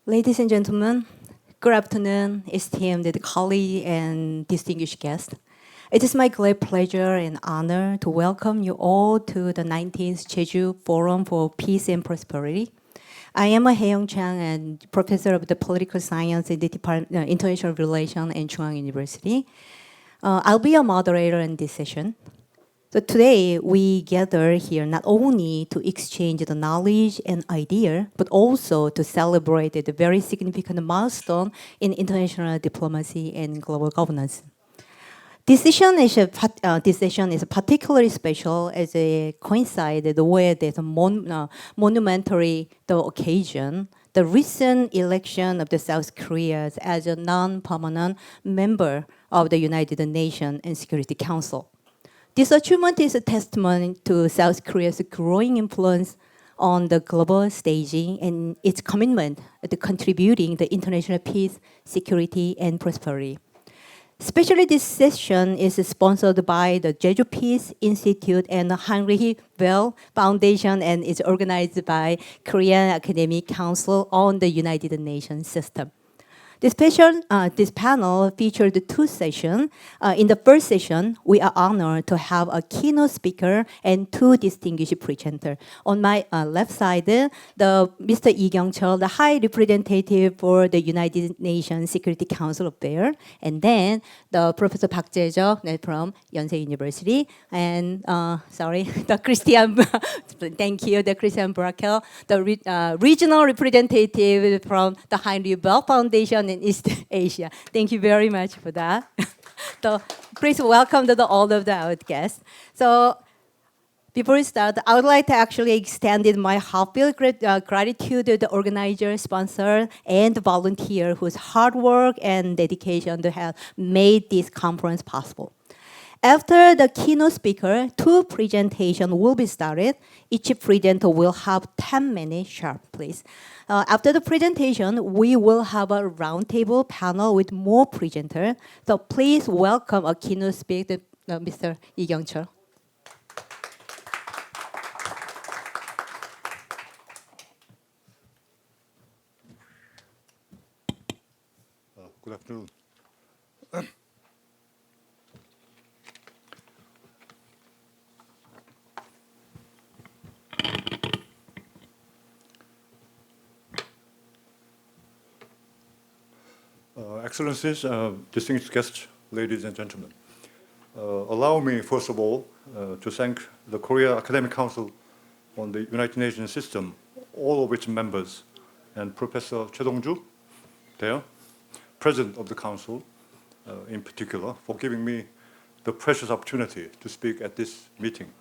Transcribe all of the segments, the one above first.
Ladies and gentlemen, good afternoon, esteemed colleagues and distinguished guests. It is my great pleasure and honor to welcome you all to the 19th Jeju Forum for Peace and Prosperity. I am Hae-young Chang, and professor of the political science in the Department International Relations and Chungang University. I'll be a moderator in this session. So today we gather here not only to exchange the knowledge and idea, but also to celebrate the very significant milestone in international diplomacy and global governance. This session is particularly special as it coincides with the monumentary occasion, the recent election of the South Korea as a non-permanent member of the United Nations and Security Council. This achievement is a testimony to South Korea's growing influence on the global staging and its commitment to contributing to international peace, security, and prosperity. Especially this session is sponsored by the Jeju Peace Institute and the Heinrich Bell Foundation and is organized by Korean Academic Council on the United Nations system. This panel featured two sessions. In the first session, we are honored to have a keynote speaker and two distinguished presenters. On my left side, Mr. Lee Kyung-chul, the High Representative for the United Nations Security Council Affairs, and then the Professor Park Jae-jeok from Yonsei University, and the Christian, thank you, the Christian Brakel, the regional representative from the Heinrich Bell Foundation in East Asia. Thank you very much for that. So please welcome all of our guests. So before we start, I would like to actually extend my heartfelt gratitude to the organizer, sponsor, and volunteer whose hard work and dedication to have made this conference possible. After the keynote speaker, two presentations will be started. Each presenter will have 10 minutes sharp, please. After the presentation, we will have a roundtable panel with more presenters. So please welcome a keynote speaker, Mr. Lee Kyung-chul. Good afternoon. Excellencies, distinguished guests, ladies and gentlemen. Allow me, first of all, to thank the Korea Academic Council on the United Nations system, all of its members, and Professor Choi Dong-ju, there, President of the Council, in particular, for giving me the precious opportunity to speak at this meeting.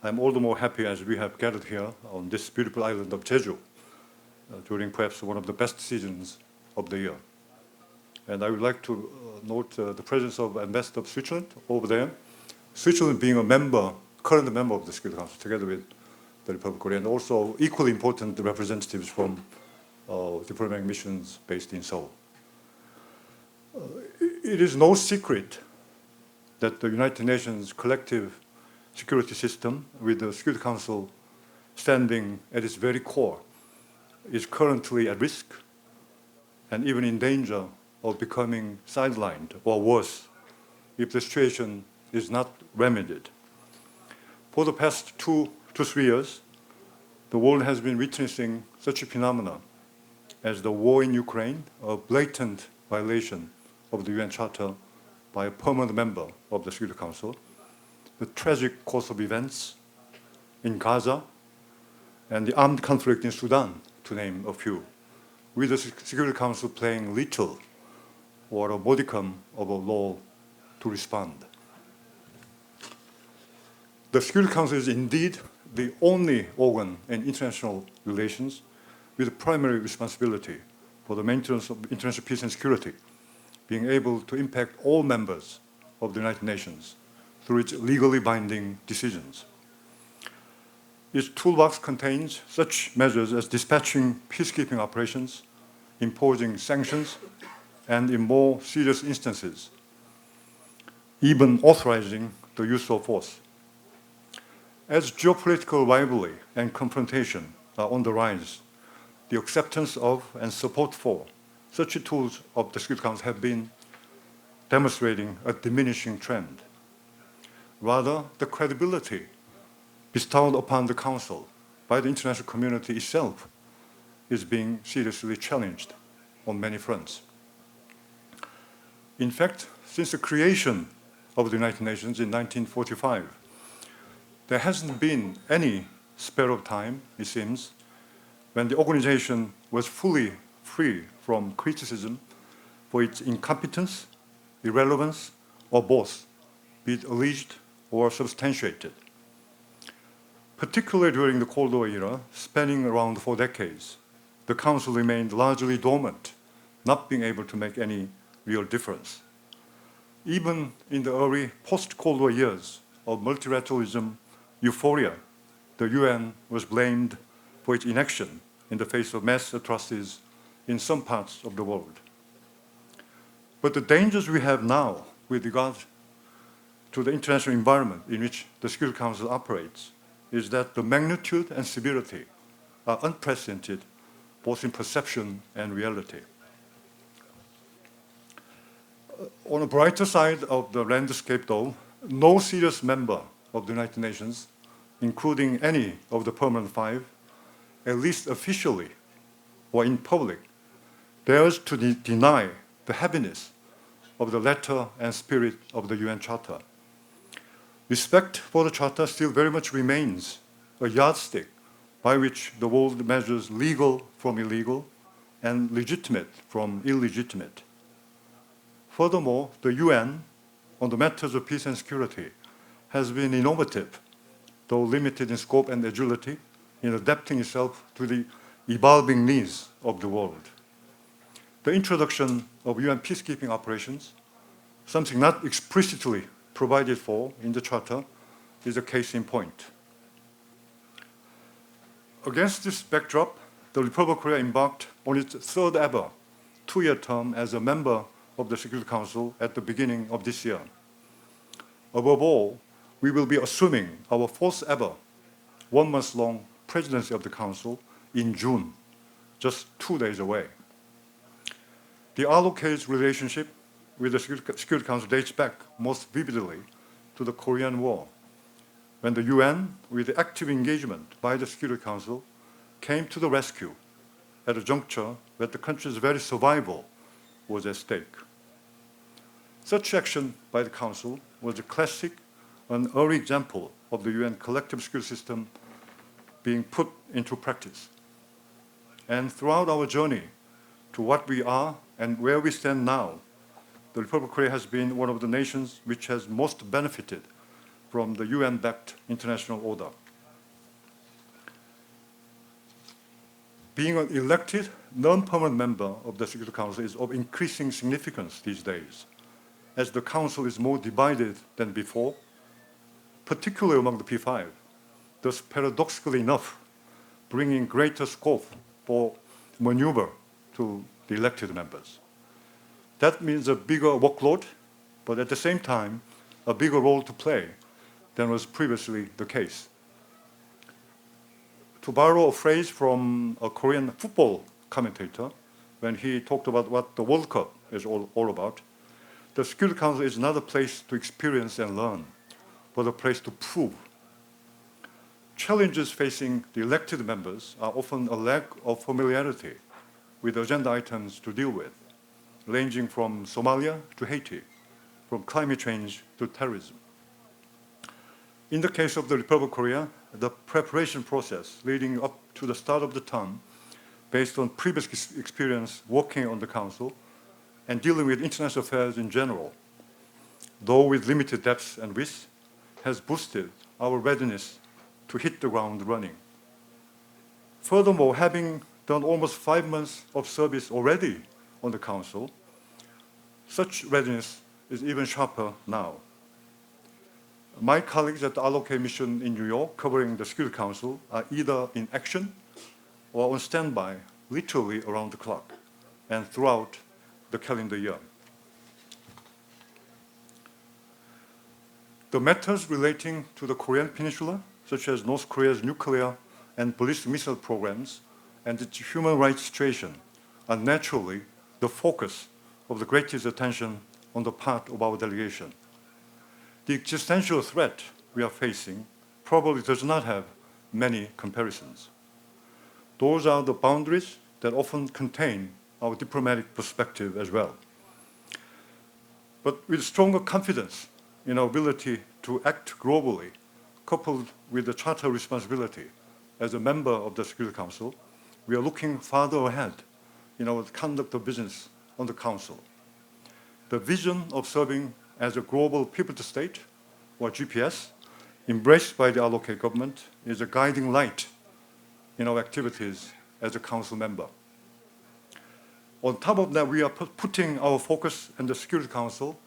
I'm all the more happy as we have gathered here on this beautiful island of Jeju during perhaps one of the best seasons of the year. And I would like to note the presence of Ambassador of Switzerland over there. Switzerland being a member, current member of the Security Council, together with the Republic of Korea, and also equally important representatives from diplomatic missions based in Seoul. It is no secret that the United Nations collective security system, with the Security Council standing at its very core, is currently at risk and even in danger of becoming sidelined or worse if the situation is not remedied. For the past 2 to 3 years, the world has been witnessing such a phenomenon as the war in Ukraine, a blatant violation of the UN Charter by a permanent member of the Security Council, the tragic course of events in Gaza, and the armed conflict in Sudan, to name a few, with the Security Council playing little or a modicum of a role to respond. The Security Council is indeed the only organ in international relations with primary responsibility for the maintenance of international peace and security, being able to impact all members of the United Nations through its legally binding decisions. Its toolbox contains such measures as dispatching peacekeeping operations, imposing sanctions, and in more serious instances, even authorizing the use of force. As geopolitical rivalry and confrontation are on the rise, the acceptance of and support for such tools of the Security Council have been demonstrating a diminishing trend. Rather, the credibility bestowed upon the Council by the international community itself is being seriously challenged on many fronts. In fact, since the creation of the United Nations in 1945, there hasn't been any spare of time, it seems, when the organization was fully free from criticism for its incompetence, irrelevance, or both, be it alleged or substantiated. Particularly during the Cold War era, spanning around 4 decades, the Council remained largely dormant, not being able to make any real difference. Even in the early post-Cold War years of multilateralism euphoria, the UN was blamed for its inaction in the face of mass atrocities in some parts of the world. But the dangers we have now with regard to the international environment in which the Security Council operates is that the magnitude and severity are unprecedented, both in perception and reality. On a brighter side of the landscape, though, no serious member of the United Nations, including any of the permanent 5, at least officially or in public, dares to deny the heaviness of the letter and spirit of the UN Charter. Respect for the Charter still very much remains a yardstick by which the world measures legal from illegal and legitimate from illegitimate. Furthermore, the UN, on the matters of peace and security, has been innovative, though limited in scope and agility, in adapting itself to the evolving needs of the world. The introduction of UN peacekeeping operations, something not explicitly provided for in the Charter, is a case in point. Against this backdrop, the Republic of Korea embarked on its third ever 2-year term as a member of the Security Council at the beginning of this year. Above all, we will be assuming our 4th ever 1-month-long presidency of the Council in June, just 2 days away. The allocated relationship with the Security Council dates back most vividly to the Korean War, when the UN, with the active engagement by the Security Council, came to the rescue at a juncture where the country's very survival was at stake. Such action by the Council was a classic and early example of the UN collective security system being put into practice. And throughout our journey to what we are and where we stand now, the Republic of Korea has been one of the nations which has most benefited from the UN-backed international order. Being an elected, non-permanent member of the Security Council is of increasing significance these days, as the Council is more divided than before, particularly among the P5, thus paradoxically enough, bringing greater scope for maneuver to the elected members. That means a bigger workload, but at the same time, a bigger role to play than was previously the case. To borrow a phrase from a Korean football commentator, when he talked about what the World Cup is all about, the Security Council is not a place to experience and learn, but a place to prove. Challenges facing the elected members are often a lack of familiarity with agenda items to deal with, ranging from Somalia to Haiti, from climate change to terrorism. In the case of the Republic of Korea, the preparation process leading up to the start of the term, based on previous experience working on the Council and dealing with international affairs in general, though with limited depth and width, has boosted our readiness to hit the ground running. Furthermore, having done almost 5 months of service already on the Council, such readiness is even sharper now. My colleagues at the Allocate mission in New York, covering the Security Council, are either in action or on standby, literally around the clock and throughout the calendar year. The matters relating to the Korean Peninsula, such as North Korea's nuclear and ballistic missile programs and its human rights situation are naturally the focus of the greatest attention on the part of our delegation. The existential threat we are facing probably does not have many comparisons. Those are the boundaries that often contain our diplomatic perspective as well. But with stronger confidence in our ability to act globally, coupled with the Charter responsibility as a member of the Security Council, we are looking farther ahead in our conduct of business on the Council. The vision of serving as a global pivot state, or GPS, embraced by the allocate government, is a guiding light in our activities as a Council member. On top of that, we are putting our focus in the Security Council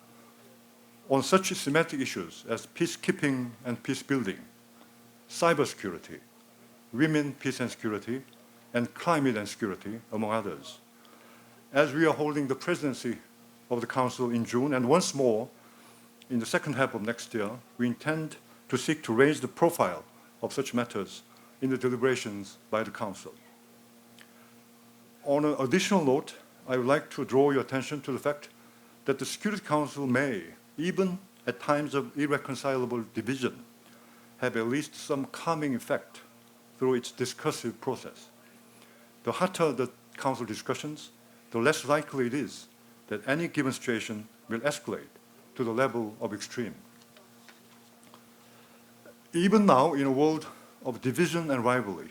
on such thematic issues as peacekeeping and peace building, cybersecurity, women, peace and security, and climate and security, among others. As we are holding the presidency of the Council in June, and once more in the second half of next year, we intend to seek to raise the profile of such matters in the deliberations by the Council. On an additional note, I would like to draw your attention to the fact that the Security Council may, even at times of irreconcilable division, have at least some calming effect through its discursive process. The hotter the Council discussions, the less likely it is that any given situation will escalate to the level of extreme. Even now, in a world of division and rivalry,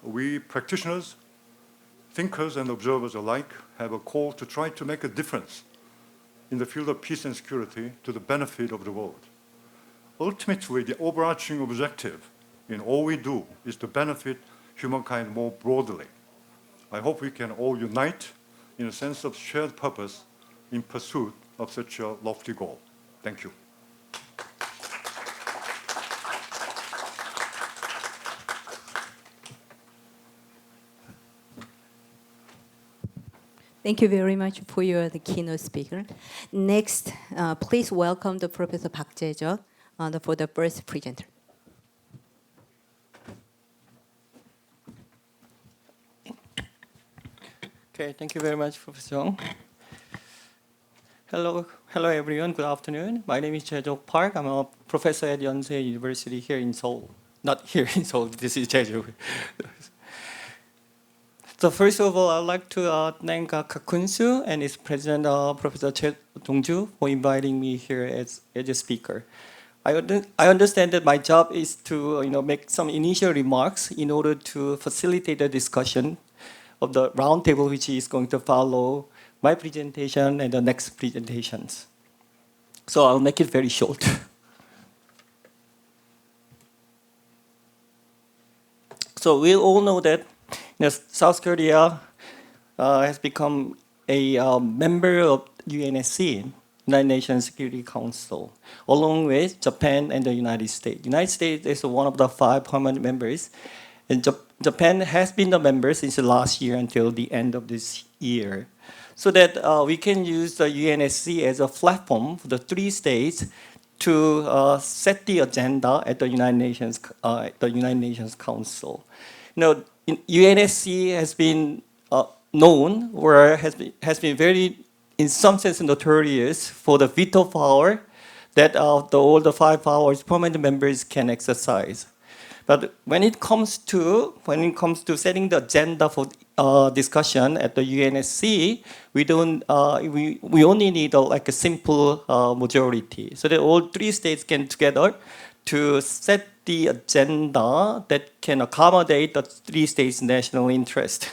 we practitioners, thinkers, and observers alike have a call to try to make a difference in the field of peace and security to the benefit of the world. Ultimately, the overarching objective in all we do is to benefit humankind more broadly. I hope we can all unite in a sense of shared purpose in pursuit of such a lofty goal. Thank you. Thank you very much for the keynote speaker. Next, please welcome the Professor Park Jae-jeon for the first presenter. Okay, thank you very much, Professor Jung. Hello everyone. Good afternoon. My name is Jeju Park. I'm a professor at Yonsei University here in Seoul. Not here in Seoul. This is Jeju. So first of all, I'd like to thank Kakunsu and its president, Professor Choi Dong-ju, for inviting me here as a speaker. I understand that my job is to make some initial remarks in order to facilitate the discussion of the roundtable, which is going to follow my presentation and the next presentations. So I'll make it very short. So we all know that South Korea has become a member of UNSC, United Nations Security Council, along with Japan and the United States. The United States is one of the 5 permanent members, and Japan has been the member since last year until the end of this year. So that we can use the UNSC as a platform for the 3 states to set the agenda at the United Nations Council. UNSC has been known, or has been very, in some sense, notorious for the veto power that all the 5 powers permanent members can exercise. But when it comes to setting the agenda for discussion at the UNSC, we only need like a simple majority, so that all 3 states can together to set the agenda that can accommodate the 3 states' national interest.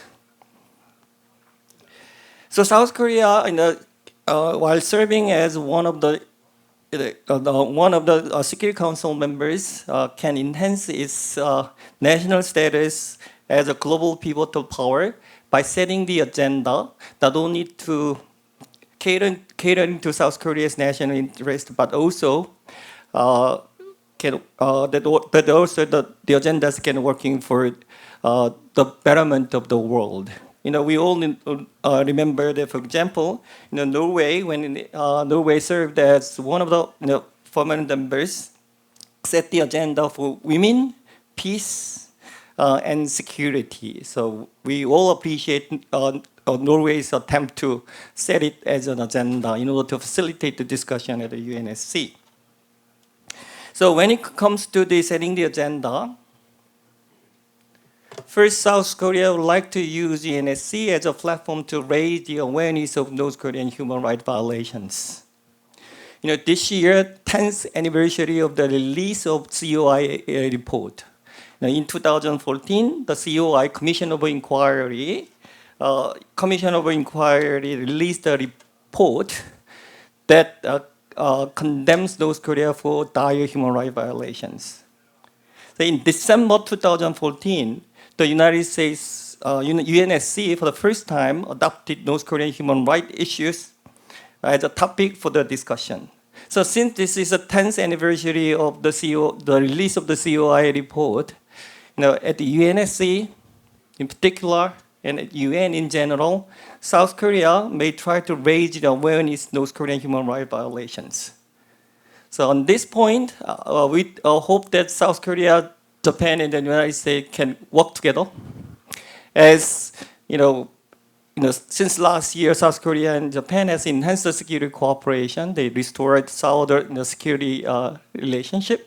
So South Korea, while serving as one of the Security Council members, can enhance its national status as a global pivotal power by setting the agenda not only to catering to South Korea's national interest, but also the agendas can working for the betterment of the world. We all remember that, for example, Norway, when Norway served as one of the permanent members, set the agenda for women, peace, and security. So we all appreciate Norway's attempt to set it as an agenda in order to facilitate the discussion at the UNSC. So when it comes to the setting the agenda, first, South Korea would like to use the UNSC as a platform to raise the awareness of North Korean human rights violations. This year, 10th anniversary of the release of COI report. In 2014, the COI Commission of Inquiry released a report that condemns North Korea for dire human rights violations. So in December 2014, the United States UNSC for the first time adopted North Korean human rights issues as a topic for the discussion. So since this is the 10th anniversary of the release of the COI report, at the UNSC in particular and at UN in general, South Korea may try to raise the awareness of North Korean human rights violations. So on this point, we hope that South Korea, Japan, and the United States can work together. As since last year, South Korea and Japan has enhanced the security cooperation. They restored southern security relationship.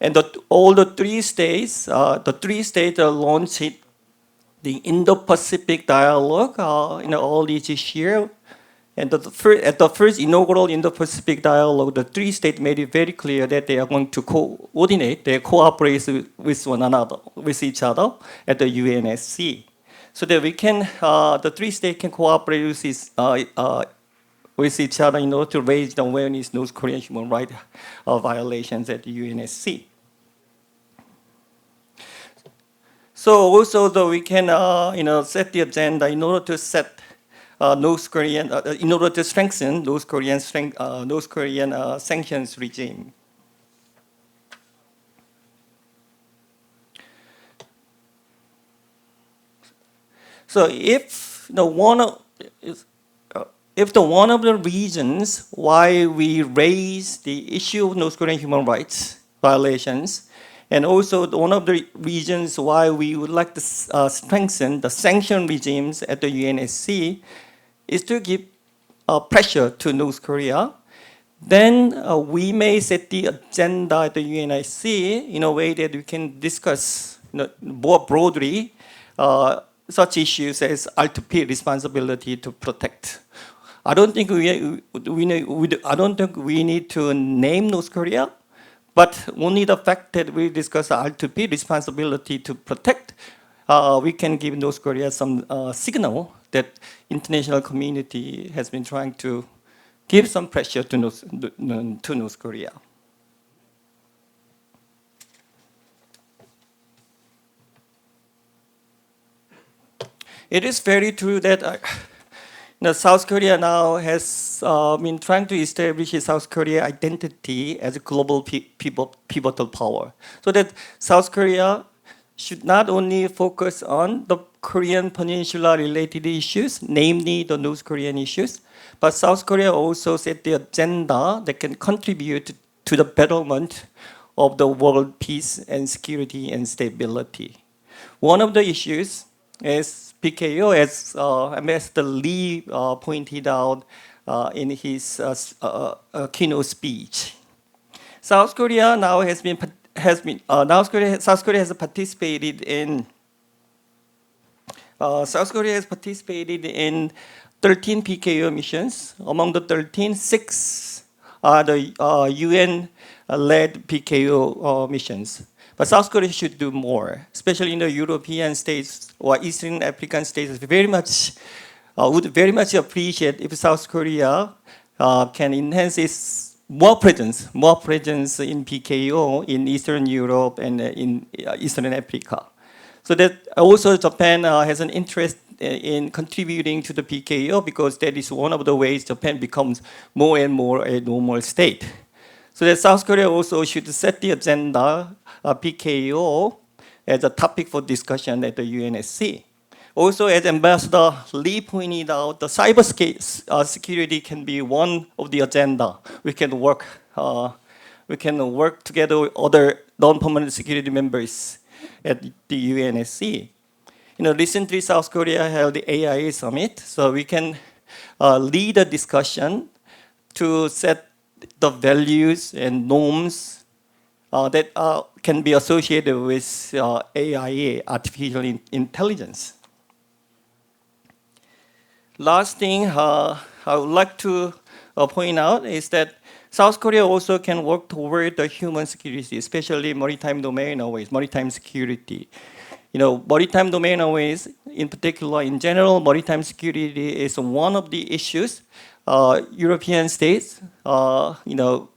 And all the three states launched the Indo-Pacific dialogue early this year. And at the first inaugural Indo-Pacific dialogue, the three states made it very clear that they are going to coordinate, they cooperate with one another, with each other at the UNSC, so that the three states can cooperate with each other in order to raise the awareness of North Korean human rights violations at the UNSC. So also, we can set the agenda in order to in order to strengthen North Korean sanctions regime. So if one of the reasons why we raise the issue of North Korean human rights violations, and also one of the reasons why we would like to strengthen the sanction regimes at the UNSC is to give pressure to North Korea, then we may set the agenda at the UNSC in a way that we can discuss more broadly such issues as R2P responsibility to protect. I don't think we need to name North Korea, but only the fact that we discuss R2P responsibility to protect, we can give North Korea some signal that international community has been trying to give some pressure to North Korea. It is very true that South Korea now has been trying to establish South Korea identity as a global pivotal power, so that South Korea should not only focus on the Korean Peninsula related issues, namely the North Korean issues, but South Korea also set the agenda that can contribute to the betterment of the world peace and security and stability. One of the issues is PKO, as Ambassador Lee pointed out in his keynote speech. South Korea now has participated in 13 PKO missions. Among the 13, 6 are the UN-led PKO missions. But South Korea should do more, especially in the European states or Eastern African states. Would very much appreciate if South Korea can enhance its more presence in PKO in Eastern Europe and in Eastern Africa. So that also Japan has an interest in contributing to the PKO, because that is one of the ways Japan becomes more and more a normal state. So that South Korea also should set the agenda PKO as a topic for discussion at the UNSC. Also, as Ambassador Lee pointed out, the cyber security can be one of the agenda. We can work together with other non-permanent security members at the UNSC. Recently South Korea held the AIA summit, so we can lead a discussion to set the values and norms that can be associated with AIA, artificial intelligence. Last thing I would like to point out is that South Korea also can work toward the human security, especially maritime domain aways, maritime security. Maritime domain aways, in particular, in general, maritime security is one of the issues European states,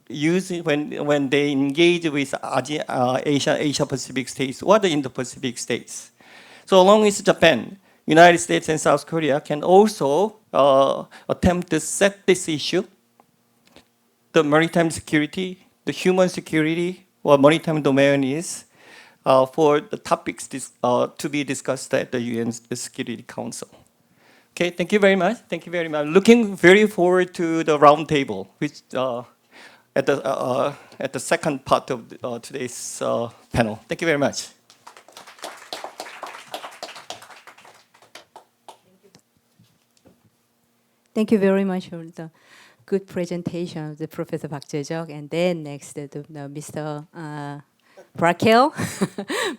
use when they engage with Asia Pacific states or the Indo-Pacific states. So along with Japan, United States and South Korea can also attempt to set this issue, the maritime security, the human security, or maritime domain is, for the topics to be discussed at the UN Security Council. Okay, thank you very much. Thank you very much. Looking very forward to the round table, which at the second part of today's panel. Thank you very much. Thank you very much for the good presentation of the Professor Park Jae-jeok. And then next, Mr. Brakel,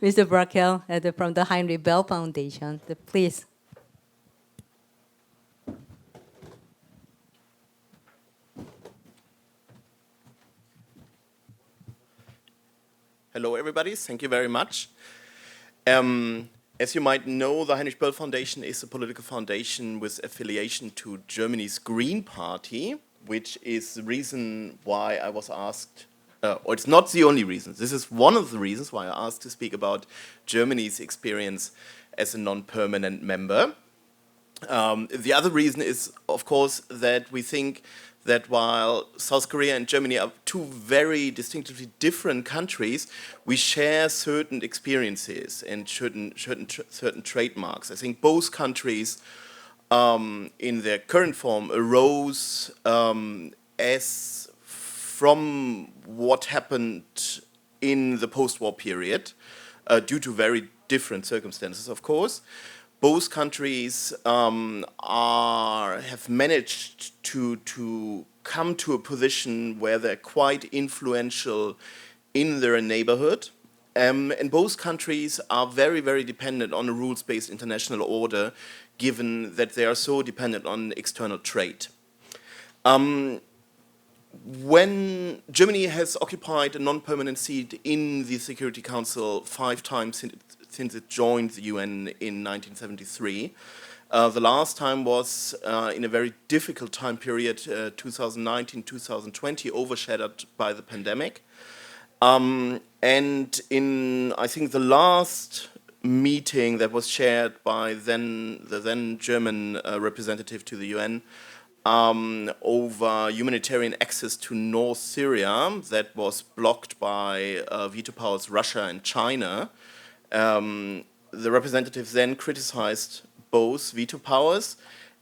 Mr. Brakel from the Heinrich Bell Foundation. Please. Hello, everybody. Thank you very much. As you might know, the Heinrich Böll Foundation is a political foundation with affiliation to Germany's Green Party, which is the reason why I was asked, or it's not the only reason, this is one of the reasons why I asked to speak about Germany's experience as a non-permanent member. The other reason is, of course, that we think that while South Korea and Germany are two very distinctively different countries, we share certain experiences and certain trademarks. I think both countries, in their current form, arose as from what happened in the post-war period, due to very different circumstances, of course. Both countries have managed to come to a position where they're quite influential in their neighborhood. And both countries are very, very dependent on a rules-based international order, given that they are so dependent on external trade. When Germany has occupied a non-permanent seat in the Security Council 5 times since it joined the UN in 1973. The last time was in a very difficult time period, 2019-2020, overshadowed by the pandemic. And in, I think, the last meeting that was chaired by the then German representative to the UN over humanitarian access to North Syria, that was blocked by veto powers Russia and China. The representatives then criticized both veto powers,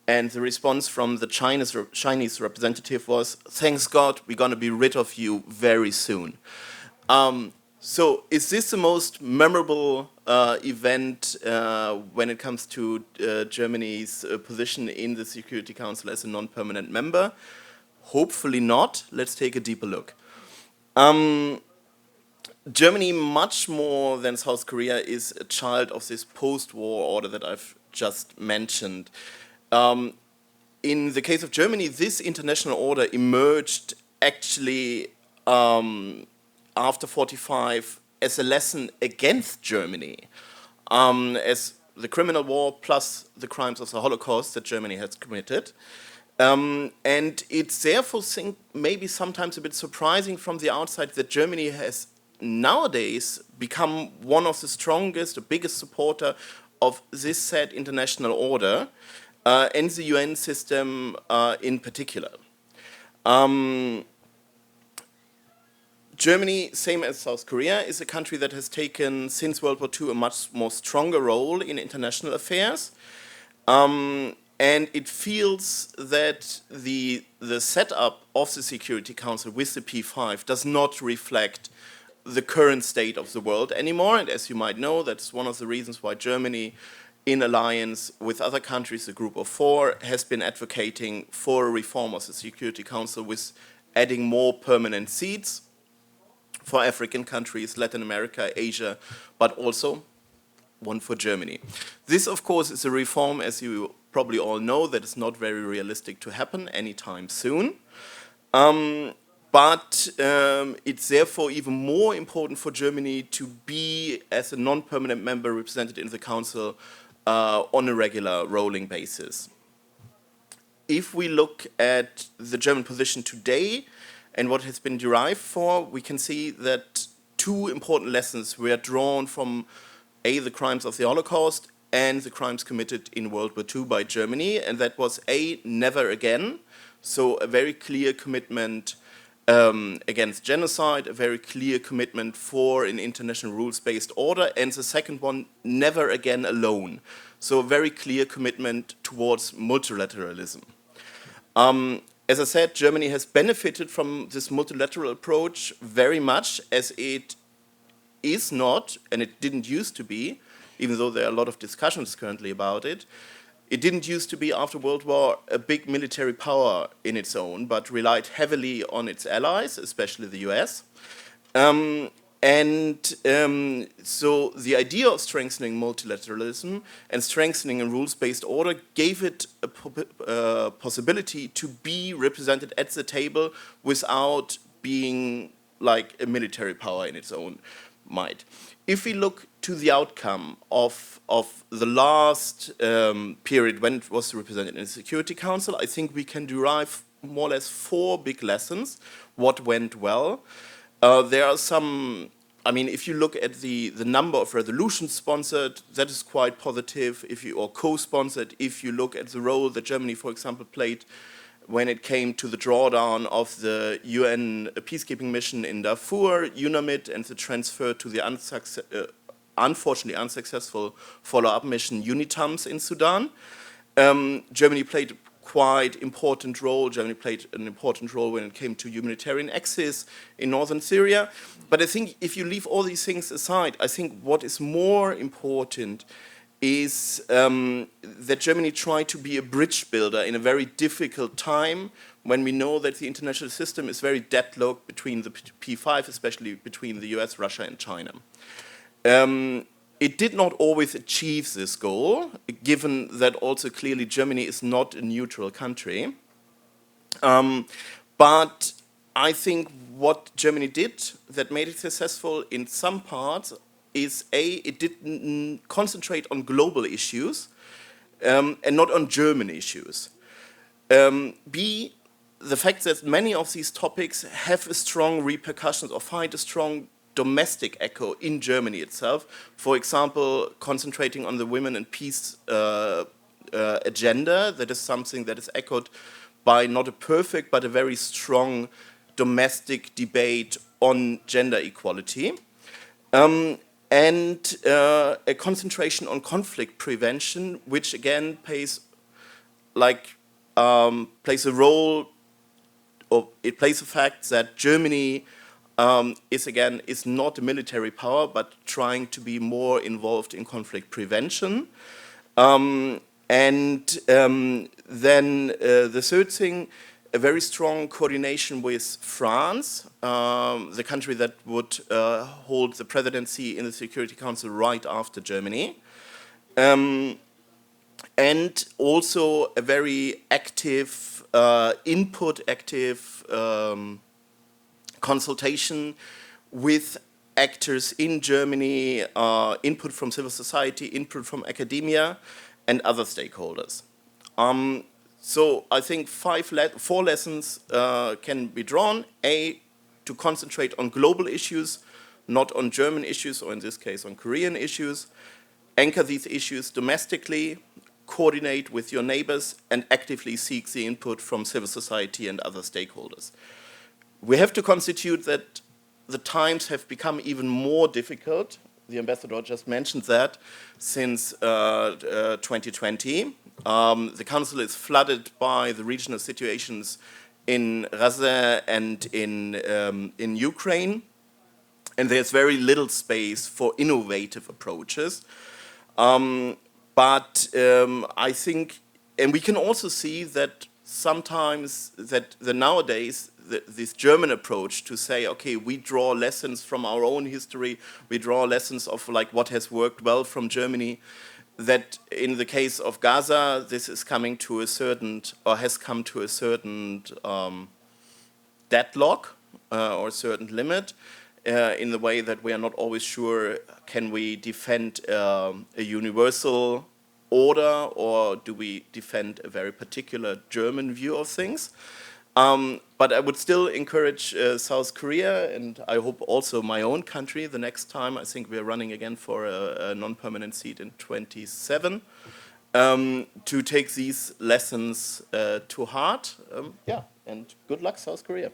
and the response from the Chinese representative was, "Thanks God, we're going to be rid of you very soon." So is this the most memorable event when it comes to Germany's position in the Security Council as a non-permanent member? Hopefully not. Let's take a deeper look. Germany, much more than South Korea, is a child of this post-war order that I've just mentioned. In the case of Germany, this international order emerged actually after 1945 as a lesson against Germany, as the criminal war plus the crimes of the Holocaust that Germany has committed. And it's therefore maybe sometimes a bit surprising from the outside that Germany has nowadays become one of the strongest, the biggest supporter of this said international order and the UN system in particular. Germany, same as South Korea, is a country that has taken, since World War II, a much more stronger role in international affairs. And it feels that the setup of the Security Council with the P5 does not reflect the current state of the world anymore. And as you might know, that's one of the reasons why Germany, in alliance with other countries, the Group of Four, has been advocating for a reform of the Security Council with adding more permanent seats for African countries, Latin America, Asia, but also one for Germany. This, of course, is a reform, as you probably all know, that is not very realistic to happen anytime soon. But it's therefore even more important for Germany to be, as a non-permanent member, represented in the Council on a regular rolling basis. If we look at the German position today and what has been derived for, we can see that two important lessons were drawn from A, the crimes of the Holocaust and the crimes committed in World War II by Germany, and that was A, never again, so a very clear commitment against genocide, a very clear commitment for an international rules-based order, and the second one, never again alone, so a very clear commitment towards multilateralism. As I said, Germany has benefited from this multilateral approach very much, as it is not, and it didn't used to be, even though there are a lot of discussions currently about it, it didn't used to be, after World War, a big military power in its own, but relied heavily on its allies, especially the US. So the idea of strengthening multilateralism and strengthening a rules-based order gave it a possibility to be represented at the table without being like a military power in its own might. If we look to the outcome of the last period when it was represented in the Security Council, I think we can derive more or less four big lessons. What went well? There are some, I mean, if you look at the number of resolutions sponsored, that is quite positive, or co-sponsored. If you look at the role that Germany, for example, played when it came to the drawdown of the UN peacekeeping mission in Darfur, UNAMID, and the transfer to the unfortunately unsuccessful follow-up mission UNITAMS in Sudan. Germany played quite important role. Germany played an important role when it came to humanitarian access in northern Syria. But I think if you leave all these things aside, I think what is more important is that Germany tried to be a bridge builder in a very difficult time when we know that the international system is very deadlocked between the P5, especially between the US, Russia, and China. It did not always achieve this goal, given that also clearly Germany is not a neutral country. But I think what Germany did that made it successful in some parts is A, it didn't concentrate on global issues and not on German issues. B, the fact that many of these topics have a strong repercussions or find a strong domestic echo in Germany itself. For example, concentrating on the women and peace agenda, that is something that is echoed by not a perfect but a very strong domestic debate on gender equality. And a concentration on conflict prevention, which again plays a role, or it plays the fact that Germany is not a military power, but trying to be more involved in conflict prevention. Then the third thing, a very strong coordination with France, the country that would hold the presidency in the Security Council right after Germany. And also a very active, active consultation with actors in Germany, input from civil society, input from academia, and other stakeholders. So I think four lessons can be drawn. A, to concentrate on global issues, not on German issues, or in this case on Korean issues. Anchor these issues domestically, coordinate with your neighbors, and actively seek the input from civil society and other stakeholders. We have to constitute that the times have become even more difficult. The ambassador just mentioned that since 2020. The council is flooded by the regional situations in Gaza and in Ukraine. and there's very little space for innovative approaches. I think, and we can also see that sometimes that nowadays this German approach to say, okay, we draw lessons from our own history, we draw lessons of like what has worked well from Germany, that in the case of Gaza, this is coming to a certain, or has come to a certain deadlock or a certain limit, in the way that we are not always sure, can we defend a universal order, or do we defend a very particular German view of things? But I would still encourage South Korea, and I hope also my own country, the next time, I think we're running again for a non-permanent seat in 27, to take these lessons to heart. Yeah, and good luck, South Korea.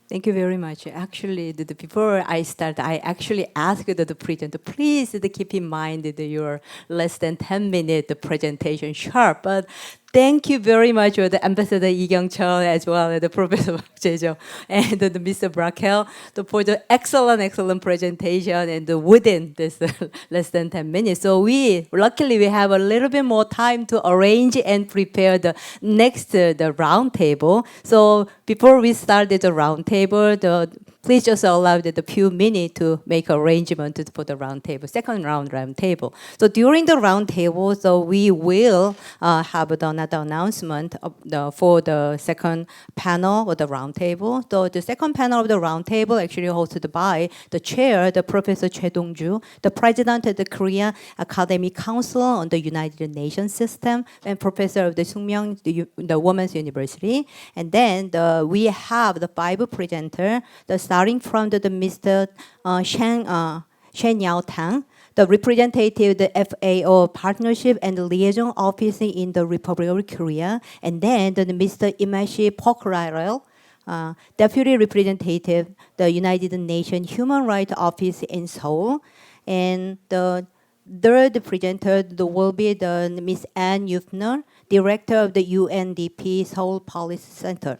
Thank you very much. Actually, before I start, I actually asked the presenter, please keep in mind that your less than 10-minute presentation sharp. But thank you very much for the Ambassador Lee Kyung-chul, as well as the Professor Jeju and the Mr. Brakel for the excellent presentation and within this less than 10 minutes. So luckily we have a little bit more time to arrange and prepare the next the round table. So before we start the round table, please just allow the few minutes to make arrangement for the round table, second round table. So during the round table, so we will have another announcement for the second panel of the round table. So the second panel of the round table actually hosted by the chair, the Professor Choi Dong-ju, the president of the Korean Academic Council on the United Nations System, and professor of the Sungmyeong, the Women's University. And then we have the 5 presenters, starting from the Mr. Shen Yao Tang, the representative of the FAO Partnership and Liaison Office in the Republic of Korea, and then the Mr. Imashi Pokrarel, Deputy Representative, the United Nations Human Rights Office in Seoul, and the third presenter will be the Ms. Ann Yufner, Director of the UNDP Seoul Policy Center,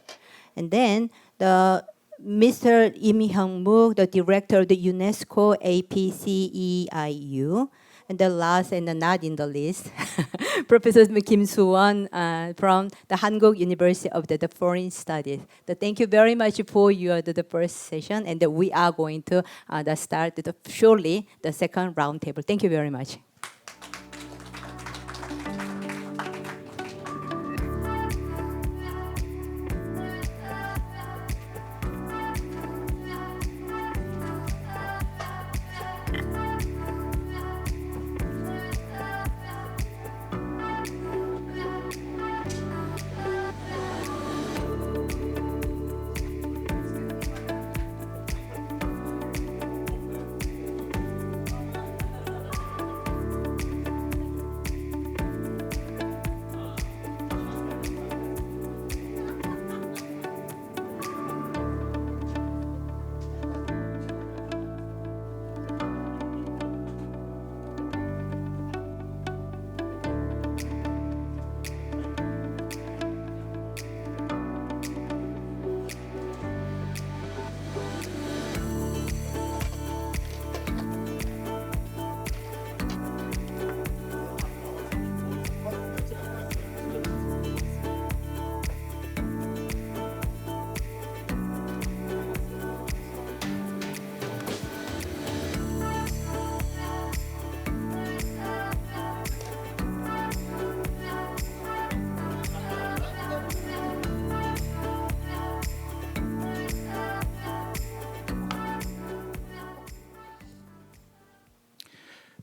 and then the Mr. Im Hyung-mook, the Director of the UNESCO APCEIU, and the last and not in the list, Professor Kim Soo-won from the Hankuk University of the Foreign Studies. Thank you very much for your the first session, and we are going to start shortly the second roundtable. Thank you very much.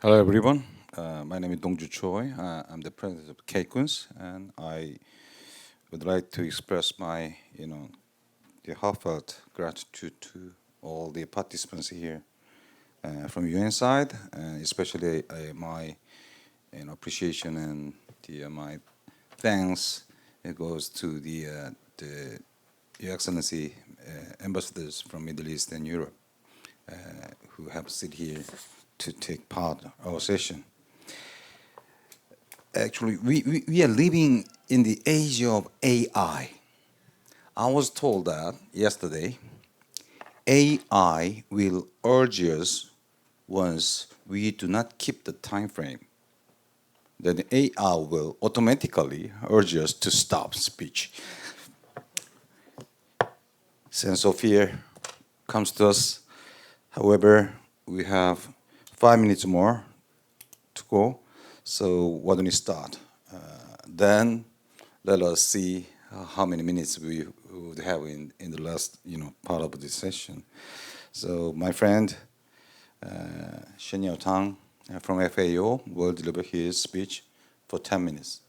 Hello, everyone. My name is Dong-ju Choi. I'm the president of KCUNS, and I would like to express my, the heartfelt gratitude to all the participants here from UN side, and especially my, appreciation and my thanks. It goes to the Your Excellency ambassadors from Middle East and Europe who have sit here to take part in our session. Actually, we are living in the age of AI, I was told that yesterday, AI will urge us once we do not keep the time frame. Then AI will automatically urge us to stop speech. Sense of fear comes to us. However, we have 5 minutes more to go. So why don't we start? Then let us see how many minutes we would have in the last part of this session. So my friend Shen Yao Tang from FAO will deliver his speech for 10 minutes.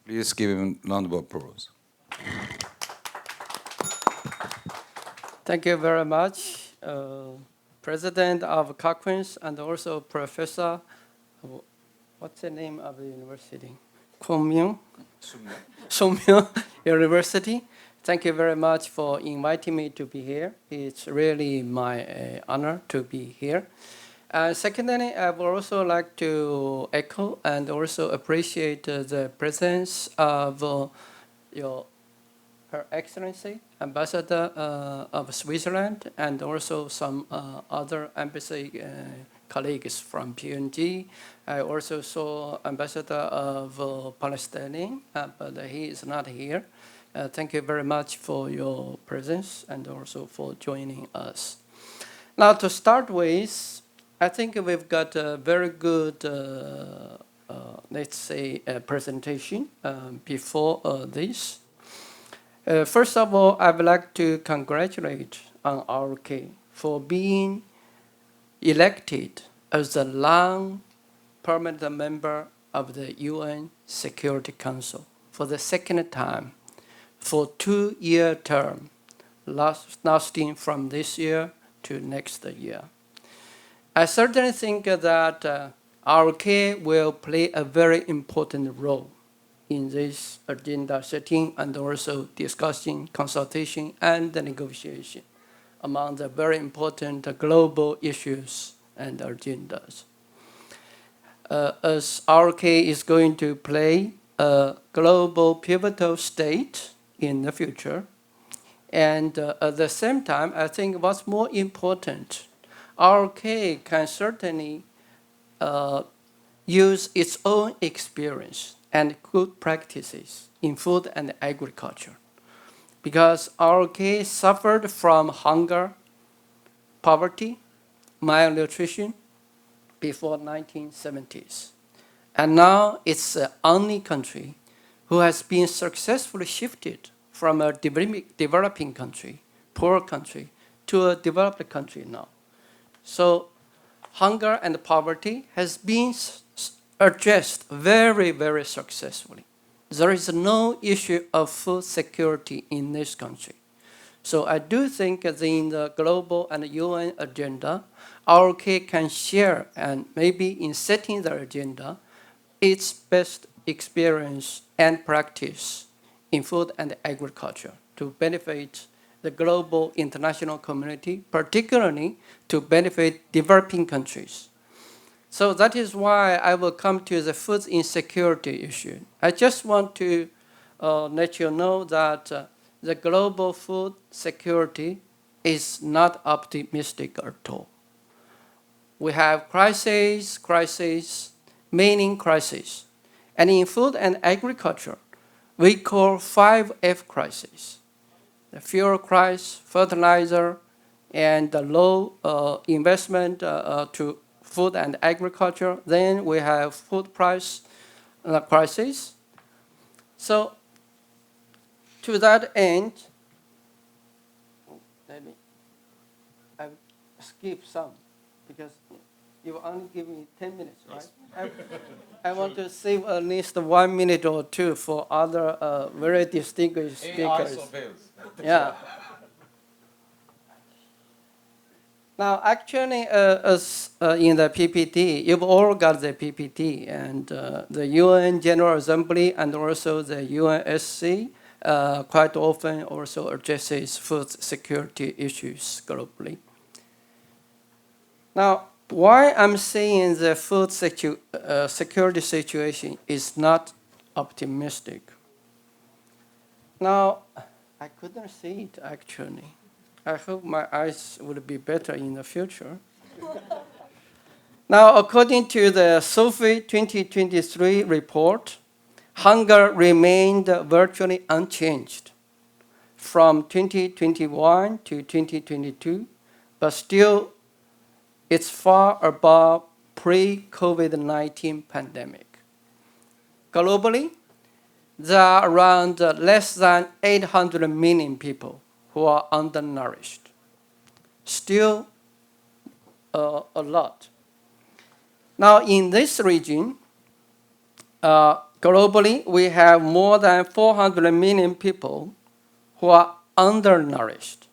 Please give him a round of applause. Thank you very much, President of Cochrane and also Professor, what's the name of the university? Songmyung University. Thank you very much for inviting me to be here. It's really my honor to be here. Secondly, I would also like to echo and also appreciate the presence of Her Excellency, Ambassador of Switzerland, and also some other embassy colleagues from PNG. I also saw Ambassador of Palestine, but he is not here. Thank you very much for your presence and also for joining us. Now, to start with, I think we've got a very good, let's say, presentation before this. First of all, I would like to congratulate on RK for being elected as the long permanent member of the UN Security Council for the second time for 2-year term, lasting from this year to next year. I certainly think that RK will play a very important role in this agenda setting and also discussing, consultation, and the negotiation among the very important global issues and agendas. As RK is going to play a global pivotal state in the future, and at the same time, I think what's more important, RK can certainly use its own experience and good practices in food and agriculture, because RK suffered from hunger, poverty, malnutrition before 1970s. And now it's the only country who has been successfully shifted from a developing country, poor country, to a developed country now. So hunger and poverty has been addressed very, very successfully. There is no issue of food security in this country. So I do think that in the global and UN agenda, RK can share and maybe in setting the agenda, its best experience and practice in food and agriculture to benefit the global international community, particularly to benefit developing countries. So that is why I will come to the food insecurity issue. I just want to let you know that the global food security is not optimistic at all. We have crises, meaning crisis. And in food and agriculture, we call 5F crises. The fuel crisis, fertilizer, and the low investment to food and agriculture. Then we have food price crisis. So to that end, I skip some because you only give me 10 minutes, right? Yes. I want to save at least 1 minute or two for other very distinguished speakers. Yeah. Now, actually, as in the PPT, you've all got the PPT, and the UN General Assembly and also the UNSC quite often also addresses food security issues globally. Now, Why I'm saying the food security situation is not optimistic? Now, I couldn't see it actually. I hope my eyes would be better in the future. Now, according to the SOFI 2023 report, hunger remained virtually unchanged from 2021 to 2022, but still it's far above pre-COVID-19 pandemic. Globally, there are around less than 800 million people who are undernourished. Still a lot. Now, in this region, globally, we have more than 400 million people who are undernourished.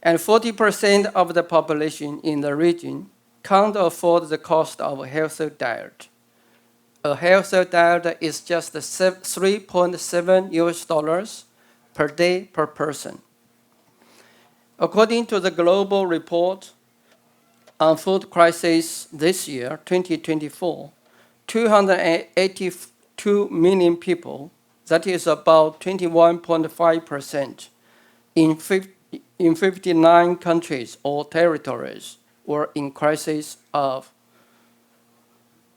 And 40% of the population in the region can't afford the cost of a healthy diet. A healthy diet is just $3.7 US per day per person. According to the global report on food crisis this year, 2024, 282 million people, that is about 21.5% in 59 countries or territories, were in crisis of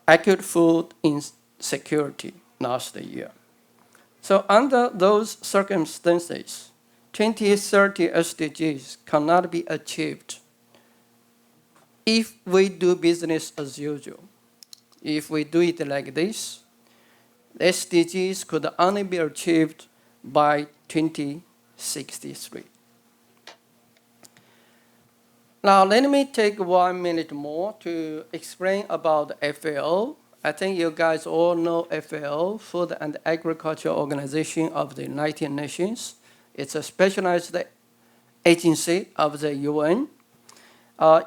acute food insecurity last year. So under those circumstances, 2030 SDGs cannot be achieved if we do business as usual. If we do it like this, SDGs could only be achieved by 2063. Now, let me take 1 minute more to explain about FAO. I think you guys all know FAO, Food and Agriculture Organization of the United Nations. It's a specialized agency of the UN.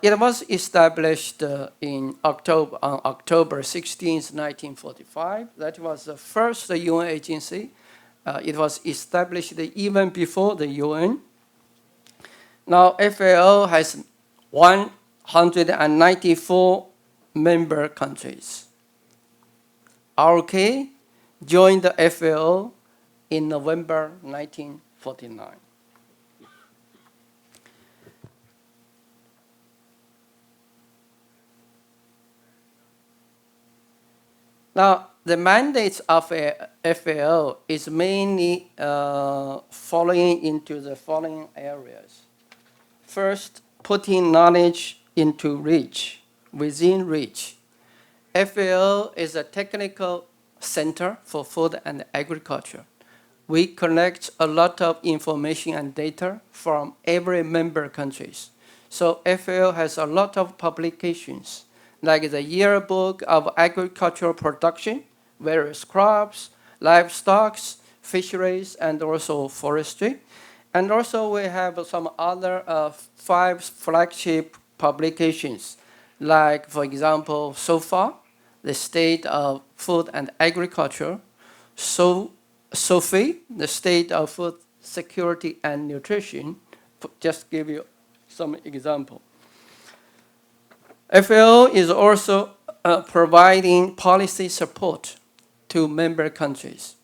It was established on October 16, 1945. That was the first UN agency. It was established even before the UN. Now, FAO has 194 member countries. RK joined the FAO in November 1949. Now, the mandates of FAO is mainly following into the following areas. First, putting knowledge into reach, within reach. FAO is a technical center for food and agriculture. We collect a lot of information and data from every member countries. So FAO has a lot of publications, like the yearbook of agricultural production, various crops, livestock, fisheries, and also forestry. And also we have some other 5 flagship publications, like, for example, SOFA, the State of Food and Agriculture, SOFI, the State of Food Security and Nutrition, just give you some example. FAO is also providing policy support to member countries,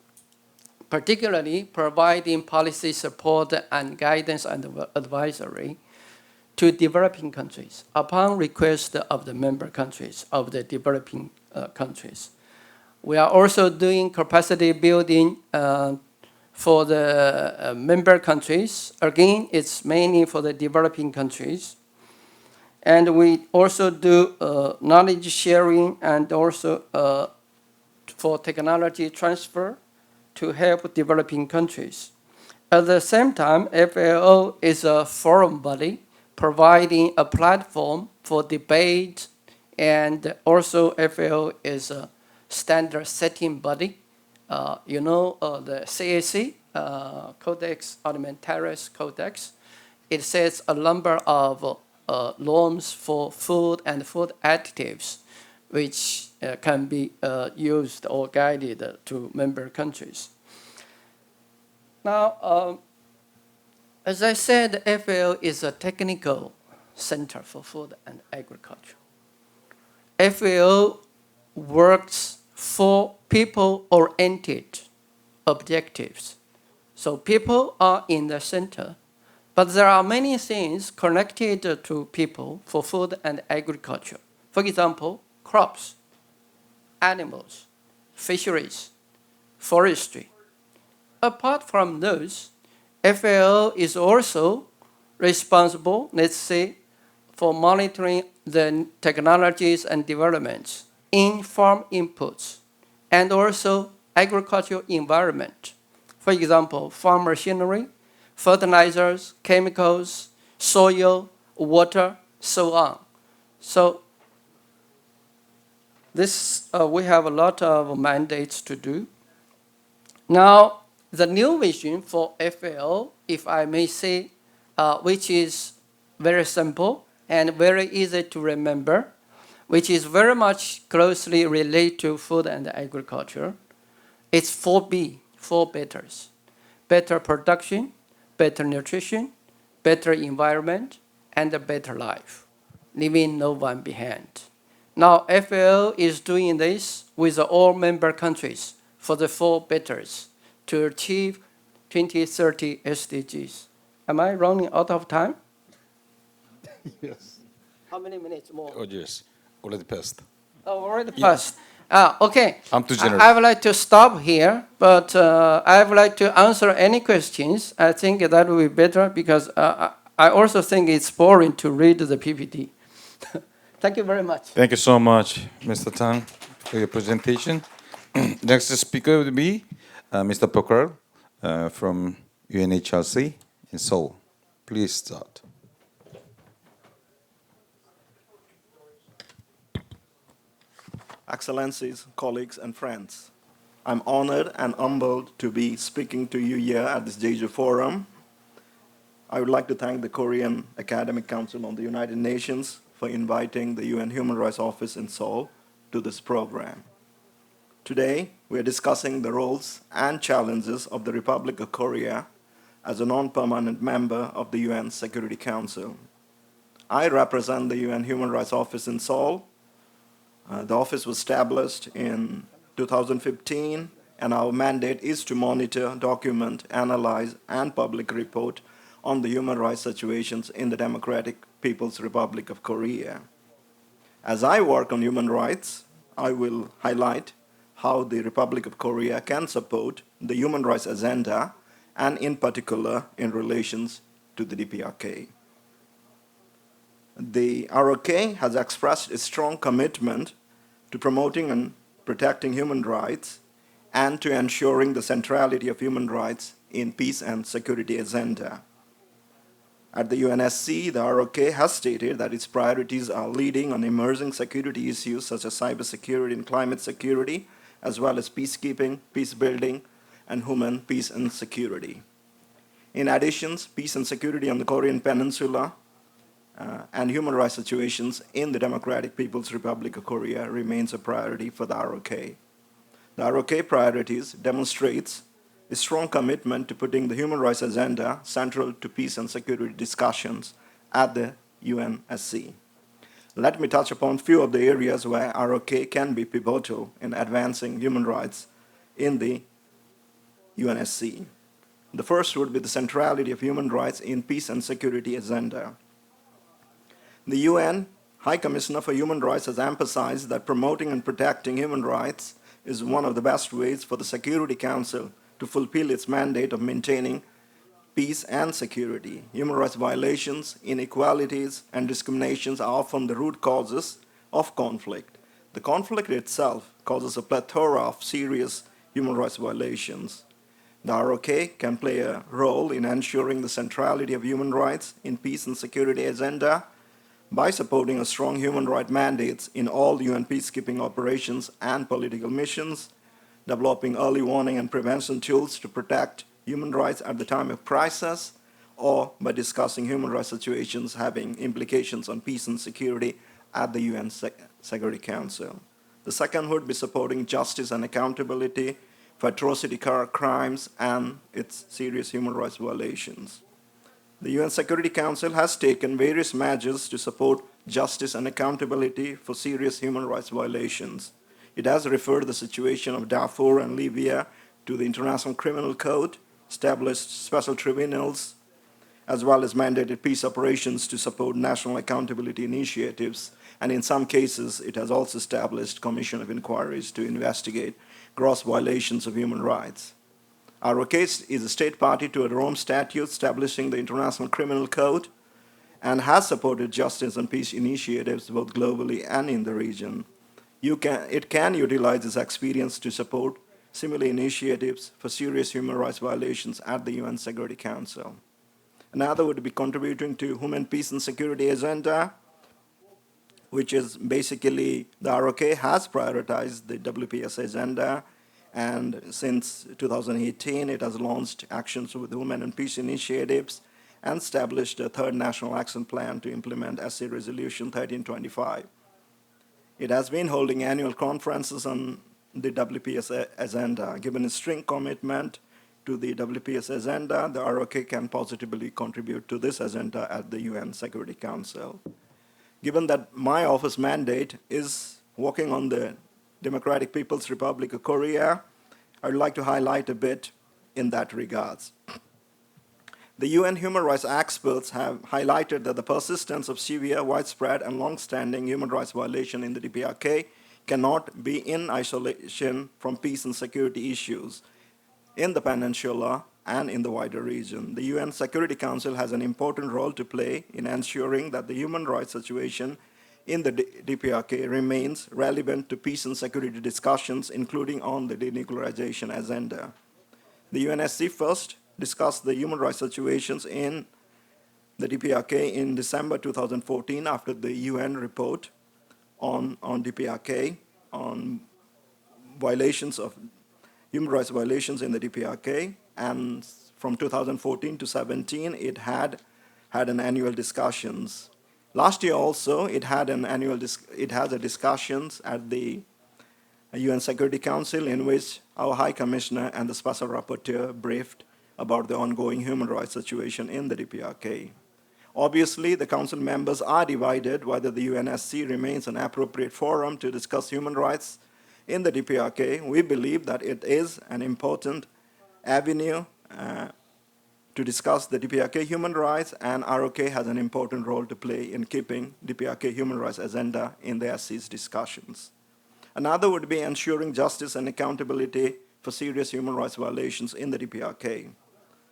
particularly providing policy support and guidance and advisory to developing countries upon request of the member countries, of the developing countries. We are also doing capacity building for the member countries. Again, it's mainly for the developing countries. And we also do knowledge sharing and also for technology transfer to help developing countries. At the same time, FAO is a forum body providing a platform for debate, and also FAO is a standard setting body. The CAC, Codex Alimentarius Codex, it sets a number of norms for food and food additives, which can be used or guided to member countries. Now, as I said, FAO is a technical center for food and agriculture. FAO works for people-oriented objectives. So people are in the center, but there are many things connected to people for food and agriculture. For example, crops, animals, fisheries, forestry. Apart from those, FAO is also responsible, let's say, for monitoring the technologies and developments in farm inputs and also agricultural environment. For example, farm machinery, fertilizers, chemicals, soil, water, so on. So this, we have a lot of mandates to do. Now, the new vision for FAO, if I may say, which is very simple and very easy to remember, which is very much closely related to food and agriculture. It's 4B, 4 betters. Better production, better nutrition, better environment, and a better life, leaving no one behind. Now, FAO is doing this with all member countries for the 4 betters to achieve 2030 SDGs. Am I running out of time? Yes. How many minutes more? Oh, yes. Already passed. Oh, already passed. Okay. I'm too generous. I would like to stop here, but I would like to answer any questions. I think that would be better because I also think it's boring to read the PPT. Thank you very much. Thank you so much, Mr. Tang, for your presentation. Next speaker will be Mr. Pokral from UNHRC in Seoul. Please start. Excellencies, colleagues, and friends, I'm honored and humbled to be speaking to you here at this Jeju Forum. I would like to thank the Korean Academic Council on the United Nations for inviting the UN Human Rights Office in Seoul to this program. Today, we are discussing the roles and challenges of the Republic of Korea as a non-permanent member of the UN Security Council. I represent the UN Human Rights Office in Seoul. The office was established in 2015, and our mandate is to monitor, document, analyze, and public report on the human rights situations in the Democratic People's Republic of Korea. As I work on human rights, I will highlight how the Republic of Korea can support the human rights agenda, and in particular in relations to the DPRK. The ROK has expressed a strong commitment to promoting and protecting human rights and to ensuring the centrality of human rights in peace and security agenda. At the UNSC, the ROK has stated that its priorities are leading on emerging security issues such as cybersecurity and climate security, as well as peacekeeping, peace building, and human peace and security. In addition, peace and security on the Korean Peninsula and human rights situations in the Democratic People's Republic of Korea remains a priority for the ROK. The ROK priorities demonstrates a strong commitment to putting the human rights agenda central to peace and security discussions at the UNSC. Let me touch upon a few of the areas where ROK can be pivotal in advancing human rights in the UNSC. The first would be the centrality of human rights in peace and security agenda. The UN High Commissioner for Human Rights has emphasized that promoting and protecting human rights is one of the best ways for the Security Council to fulfill its mandate of maintaining peace and security. Human rights violations, inequalities, and discriminations are often the root causes of conflict. The conflict itself causes a plethora of serious human rights violations. The ROK can play a role in ensuring the centrality of human rights in peace and security agenda by supporting a strong human rights mandates in all UN peacekeeping operations and political missions, developing early warning and prevention tools to protect human rights at the time of crisis, or by discussing human rights situations having implications on peace and security at the UN Security Council. The second would be supporting justice and accountability for atrocity crimes and its serious human rights violations. The UN Security Council has taken various measures to support justice and accountability for serious human rights violations. It has referred the situation of Darfur and Libya to the International Criminal Court, established special tribunals, as well as mandated peace operations to support national accountability initiatives. And in some cases, it has also established commission of inquiries to investigate gross violations of human rights. ROK is a state party to a Rome Statute establishing the International Criminal Code and has supported justice and peace initiatives both globally and in the region. It can utilize its experience to support similar initiatives for serious human rights violations at the UN Security Council. Another would be contributing to human peace and security agenda, which is basically the ROK has prioritized the WPS agenda, and since 2018 it has launched actions with women and peace initiatives and established a third national action plan to implement SC Resolution 1325. It has been holding annual conferences on the WPS agenda. Given its strict commitment to the WPS agenda, the ROK can positively contribute to this agenda at the UN Security Council. Given that my office mandate is working on the Democratic People's Republic of Korea, I would like to highlight a bit in that regards. The UN human rights experts have highlighted that the persistence of severe, widespread, and long-standing human rights violation in the DPRK cannot be in isolation from peace and security issues in the peninsula and in the wider region. The UN Security Council has an important role to play in ensuring that the human rights situation in the DPRK remains relevant to peace and security discussions, including on the denuclearization agenda. The UNSC first discussed the human rights situations in the DPRK in December 2014 after the UN report on DPRK, on violations of human rights violations in the DPRK, and from 2014 to 17 it had an annual discussions. Last year also it had a discussions at the UN Security Council in which our High Commissioner and the Special Rapporteur briefed about the ongoing human rights situation in the DPRK. Obviously, the Council members are divided whether the UNSC remains an appropriate forum to discuss human rights in the DPRK. We believe that it is an important avenue to discuss the DPRK human rights, and ROK has an important role to play in keeping DPRK human rights agenda in the SC's discussions. Another would be ensuring justice and accountability for serious human rights violations in the DPRK.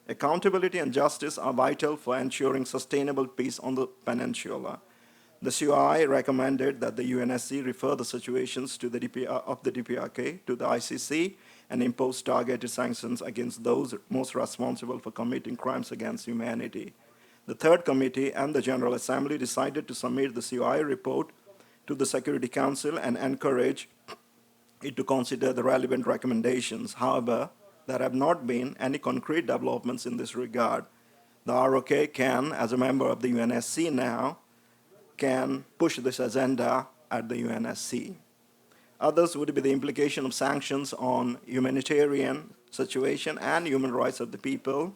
Accountability and justice are vital for ensuring sustainable peace on the peninsula. The COI recommended that the UNSC refer the situations to the DPRK to the ICC and impose targeted sanctions against those most responsible for committing crimes against humanity. The Third Committee and the General Assembly decided to submit the COI report to the Security Council and encourage it to consider the relevant recommendations. However, there have not been any concrete developments in this regard. The ROK can, as a member of the UNSC now, can push this agenda at the UNSC. Others would be the implication of sanctions on humanitarian situation and human rights of the people.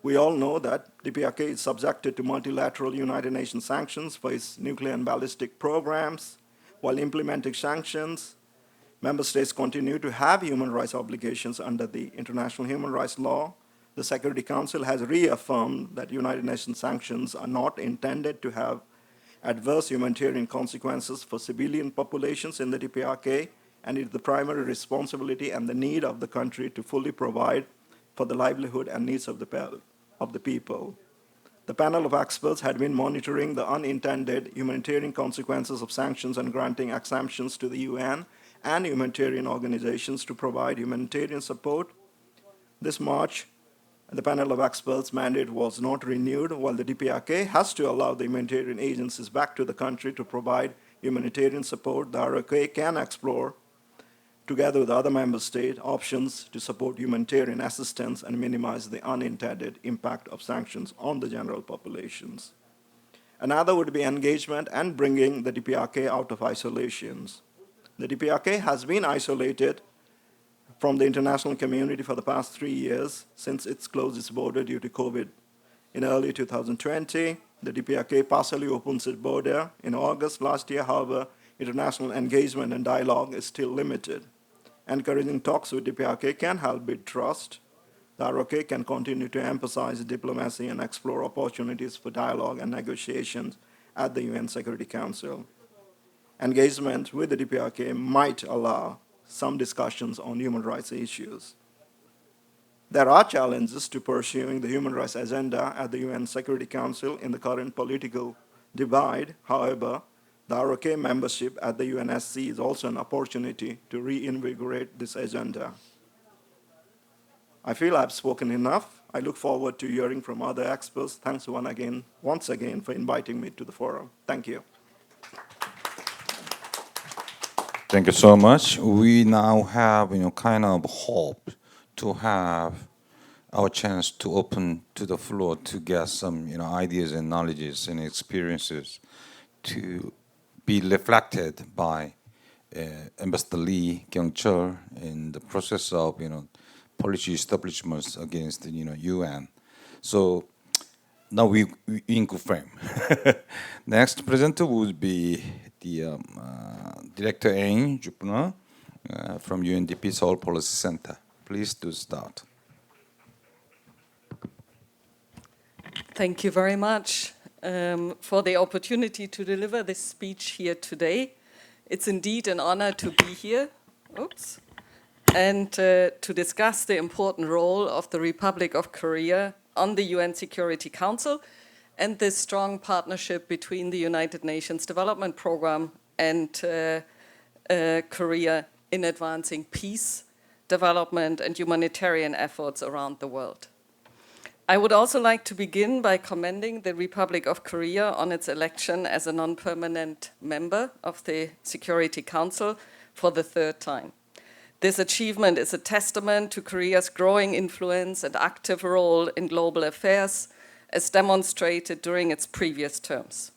We all know that DPRK is subjected to multilateral United Nations sanctions for its nuclear and ballistic programs. While implementing sanctions, member states continue to have human rights obligations under the international human rights law. The Security Council has reaffirmed that United Nations sanctions are not intended to have adverse humanitarian consequences for civilian populations in the DPRK, and it is the primary responsibility and the need of the country to fully provide for the livelihood and needs of the people. The panel of experts had been monitoring the unintended humanitarian consequences of sanctions and granting exemptions to the UN and humanitarian organizations to provide humanitarian support. This March, the panel of experts' mandate was not renewed, while the DPRK has to allow the humanitarian agencies back to the country to provide humanitarian support. The ROK can explore, together with other member states, options to support humanitarian assistance and minimize the unintended impact of sanctions on the general populations. Another would be engagement and bringing the DPRK out of isolations. The DPRK has been isolated from the international community for the past 3 years since it's closed its border due to COVID in early 2020. The DPRK partially opens its border in August last year. However, international engagement and dialogue is still limited. Encouraging talks with DPRK can help build trust. The ROK can continue to emphasize diplomacy and explore opportunities for dialogue and negotiations at the UN Security Council. Engagement with the DPRK might allow some discussions on human rights issues. There are challenges to pursuing the human rights agenda at the UN Security Council in the current political divide. However, the ROK membership at the UNSC is also an opportunity to reinvigorate this agenda. I feel I've spoken enough. I look forward to hearing from other experts. Thanks once again for inviting me to the forum. Thank you. Thank you so much. We now have, kind of hope to have our chance to open to the floor to get some, ideas and knowledges and experiences to be reflected by Ambassador Lee Kyung-chul in the process of, policy establishments against the, UN. So now we in good frame. Next presenter would be the Director Ain Jupuna from UNDP Seoul Policy Center. Please do start. Thank you very much for the opportunity to deliver this speech here today. It's indeed an honor to be here. Oops. And to discuss the important role of the Republic of Korea on the UN Security Council and the strong partnership between the United Nations Development Programme and Korea in advancing peace, development, and humanitarian efforts around the world. I would also like to begin by commending the Republic of Korea on its election as a non-permanent member of the Security Council for the third time. This achievement is a testament to Korea's growing influence and active role in global affairs, as demonstrated during its previous terms.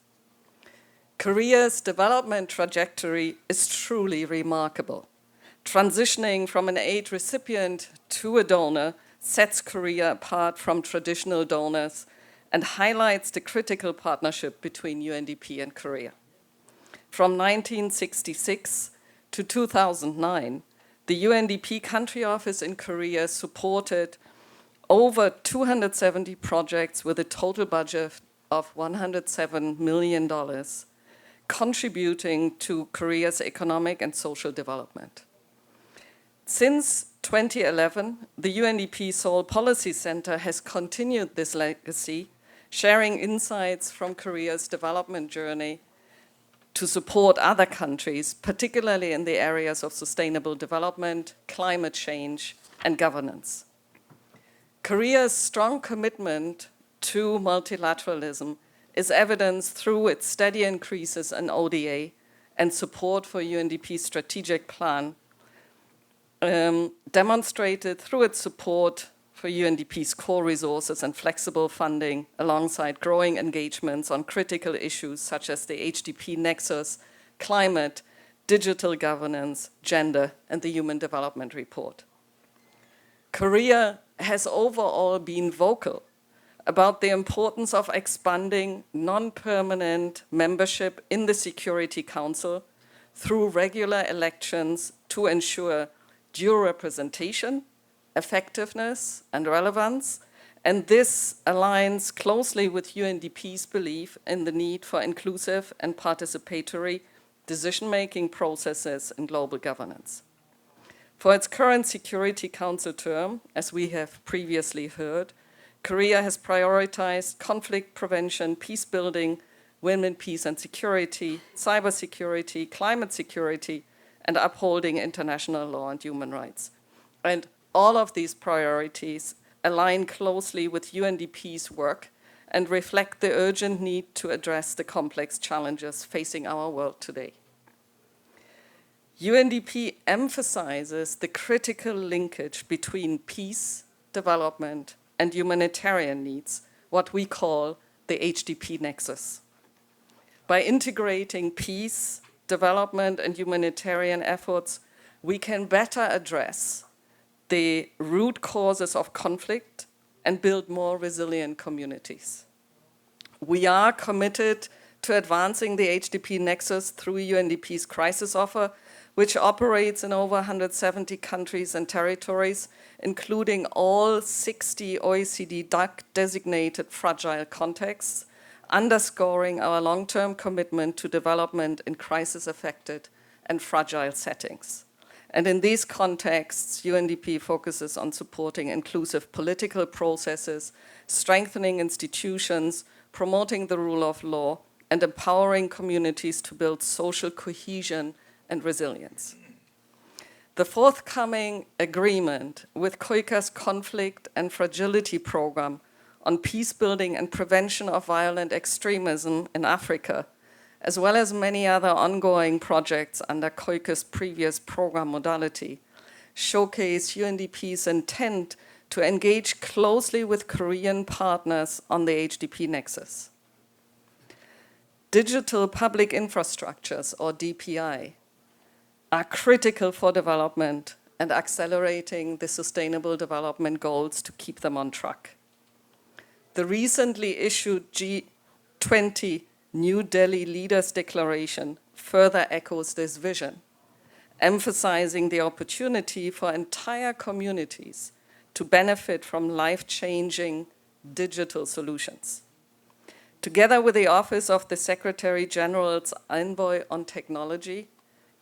Korea's development trajectory is truly remarkable. Transitioning from an aid recipient to a donor sets Korea apart from traditional donors and highlights the critical partnership between UNDP and Korea. From 1966 to 2009, the UNDP country office in Korea supported over 270 projects with a total budget of $107 million, contributing to Korea's economic and social development. Since 2011, the UNDP Seoul Policy Center has continued this legacy, sharing insights from Korea's development journey to support other countries, particularly in the areas of sustainable development, climate change, and governance. Korea's strong commitment to multilateralism is evidenced through its steady increases in ODA and support for UNDP's strategic plan, demonstrated through its support for UNDP's core resources and flexible funding, alongside growing engagements on critical issues such as the HDP nexus, climate, digital governance, gender, and the Human Development Report. Korea has overall been vocal about the importance of expanding non-permanent membership in the Security Council through regular elections to ensure due representation, effectiveness, and relevance, and this aligns closely with UNDP's belief in the need for inclusive and participatory decision-making processes in global governance. For its current Security Council term, as we have previously heard, Korea has prioritized conflict prevention, peace building, women, peace and security, cybersecurity, climate security, and upholding international law and human rights. And all of these priorities align closely with UNDP's work and reflect the urgent need to address the complex challenges facing our world today. UNDP emphasizes the critical linkage between peace, development, and humanitarian needs, what we call the HDP nexus. By integrating peace, development, and humanitarian efforts, we can better address the root causes of conflict and build more resilient communities. We are committed to advancing the HDP nexus through UNDP's crisis offer, which operates in over 170 countries and territories, including all 60 OECD DAC-designated fragile contexts, underscoring our long-term commitment to development in crisis-affected and fragile settings. And in these contexts, UNDP focuses on supporting inclusive political processes, strengthening institutions, promoting the rule of law, and empowering communities to build social cohesion and resilience. The forthcoming agreement with COICA's Conflict and Fragility Program on peace building and prevention of violent extremism in Africa, as well as many other ongoing projects under COICA's previous program modality, showcase UNDP's intent to engage closely with Korean partners on the HDP nexus. Digital public infrastructures, or DPI, are critical for development and accelerating the Sustainable Development Goals to keep them on track. The recently issued G20 New Delhi Leaders Declaration further echoes this vision, emphasizing the opportunity for entire communities to benefit from life-changing digital solutions. Together with the Office of the Secretary General's Envoy on Technology,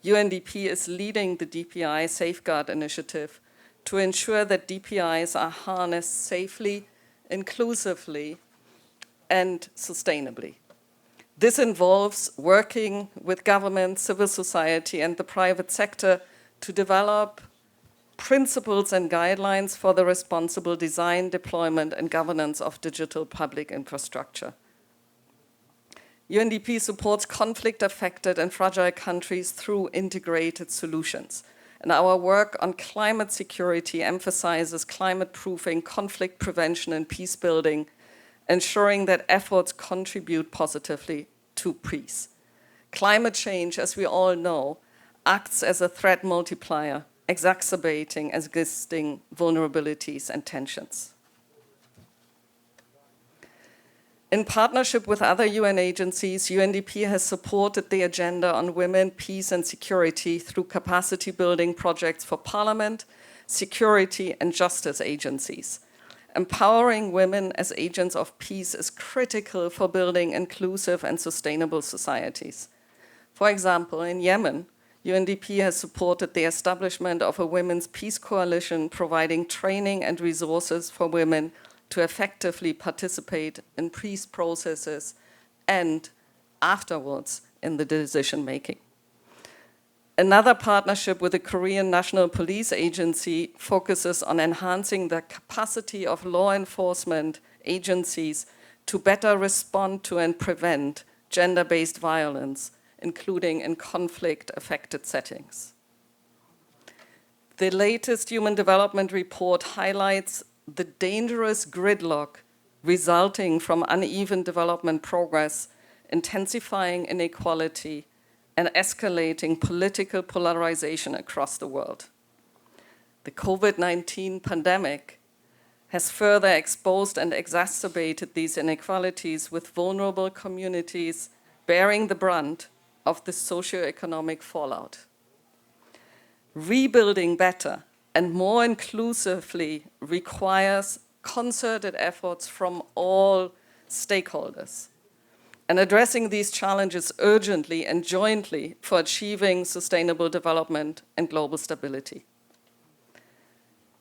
UNDP is leading the DPI Safeguard Initiative to ensure that DPIs are harnessed safely, inclusively, and sustainably. This involves working with government, civil society, and the private sector to develop principles and guidelines for the responsible design, deployment, and governance of digital public infrastructure. UNDP supports conflict-affected and fragile countries through integrated solutions. And our work on climate security emphasizes climate-proofing, conflict prevention, and peace building, ensuring that efforts contribute positively to peace. Climate change, as we all know, acts as a threat multiplier, exacerbating existing vulnerabilities and tensions. In partnership with other UN agencies, UNDP has supported the agenda on women, peace, and security through capacity building projects for parliament, security, and justice agencies. Empowering women as agents of peace is critical for building inclusive and sustainable societies. For example, in Yemen, UNDP has supported the establishment of a women's peace coalition providing training and resources for women to effectively participate in peace processes and afterwards in the decision-making. Another partnership with the Korean National Police Agency focuses on enhancing the capacity of law enforcement agencies to better respond to and prevent gender-based violence, including in conflict-affected settings. The latest Human Development Report highlights the dangerous gridlock resulting from uneven development progress, intensifying inequality, and escalating political polarization across the world. The COVID-19 pandemic has further exposed and exacerbated these inequalities, with vulnerable communities bearing the brunt of the socioeconomic fallout. Rebuilding better and more inclusively requires concerted efforts from all stakeholders, and addressing these challenges urgently and jointly for achieving sustainable development and global stability.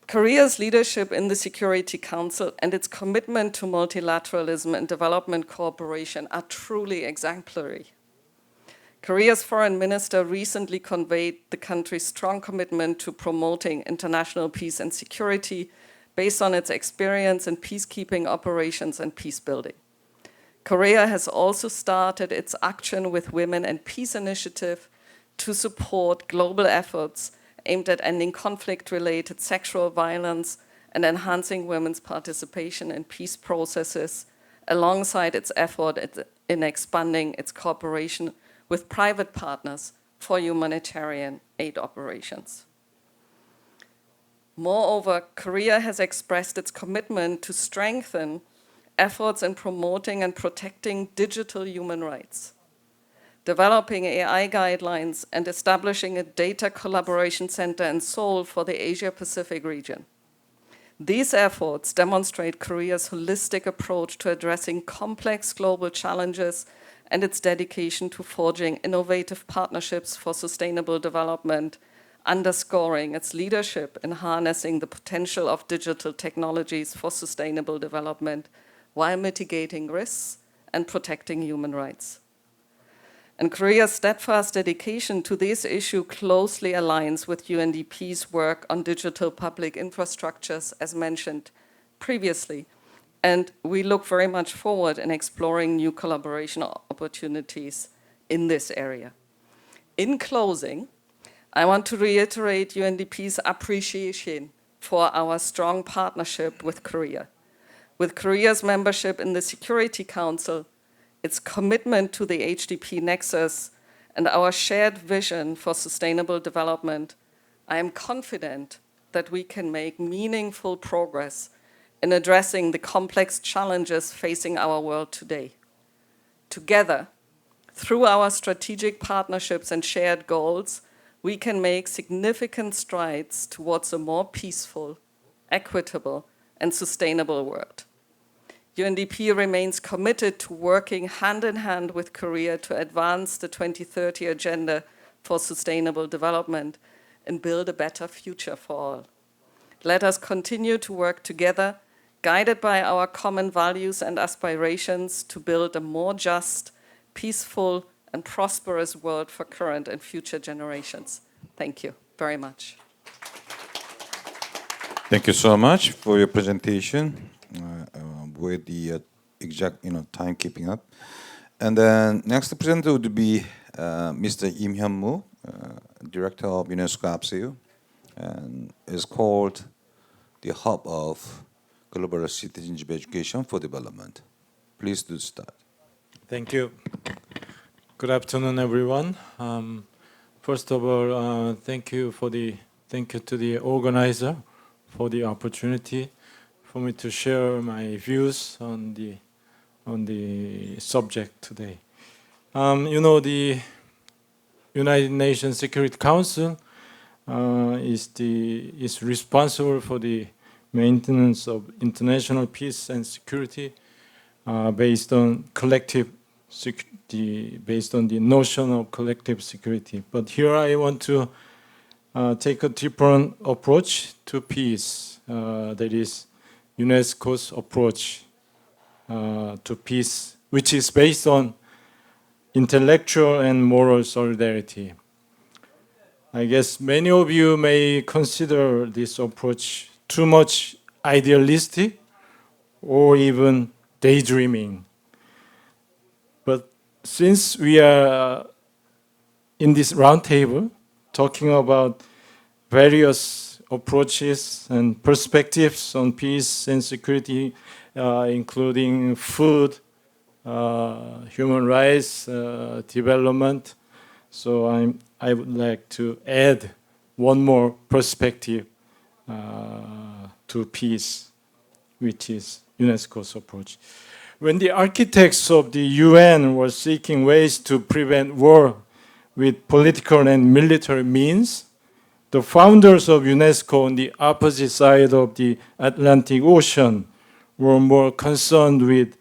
Korea's leadership in the Security Council and its commitment to multilateralism and development cooperation are truly exemplary. Korea's foreign minister recently conveyed the country's strong commitment to promoting international peace and security based on its experience in peacekeeping operations and peace building. Korea has also started its Action with Women and Peace initiative to support global efforts aimed at ending conflict-related sexual violence and enhancing women's participation in peace processes, alongside its effort in expanding its cooperation with private partners for humanitarian aid operations. Moreover, Korea has expressed its commitment to strengthen efforts in promoting and protecting digital human rights, developing AI guidelines, and establishing a data collaboration center in Seoul for the Asia-Pacific region. These efforts demonstrate Korea's holistic approach to addressing complex global challenges and its dedication to forging innovative partnerships for sustainable development, underscoring its leadership in harnessing the potential of digital technologies for sustainable development while mitigating risks and protecting human rights. And Korea's steadfast dedication to this issue closely aligns with UNDP's work on digital public infrastructures, as mentioned previously. And we look very much forward in exploring new collaboration opportunities in this area. In closing, I want to reiterate UNDP's appreciation for our strong partnership with Korea. With Korea's membership in the Security Council, its commitment to the HDP nexus, and our shared vision for sustainable development, I am confident that we can make meaningful progress in addressing the complex challenges facing our world today. Together, through our strategic partnerships and shared goals, we can make significant strides towards a more peaceful, equitable, and sustainable world. UNDP remains committed to working hand in hand with Korea to advance the 2030 Agenda for Sustainable Development and build a better future for all. Let us continue to work together, guided by our common values and aspirations to build a more just, peaceful, and prosperous world for current and future generations. Thank you very much. Thank you so much for your presentation with the exact time keeping up. And then next presenter would be Mr. Im Hyun-moo, Director of UNESCO APSEU, and is called the Hub of Global Citizenship Education for Development. Please do start. Thank you. Good afternoon, everyone. First of all, thank you to the organizer for the opportunity for me to share my views on the subject today. The United Nations Security Council is responsible for the maintenance of international peace and security based on the notion of collective security. But here I want to take a different approach to peace. That is UNESCO's approach to peace, which is based on intellectual and moral solidarity. I guess many of you may consider this approach too much idealistic or even daydreaming. But since we are in this roundtable talking about various approaches and perspectives on peace and security, including food, human rights, development, so I would like to add one more perspective to peace, which is UNESCO's approach. When the architects of the UN were seeking ways to prevent war with political and military means, the founders of UNESCO on the opposite side of the Atlantic Ocean were more concerned with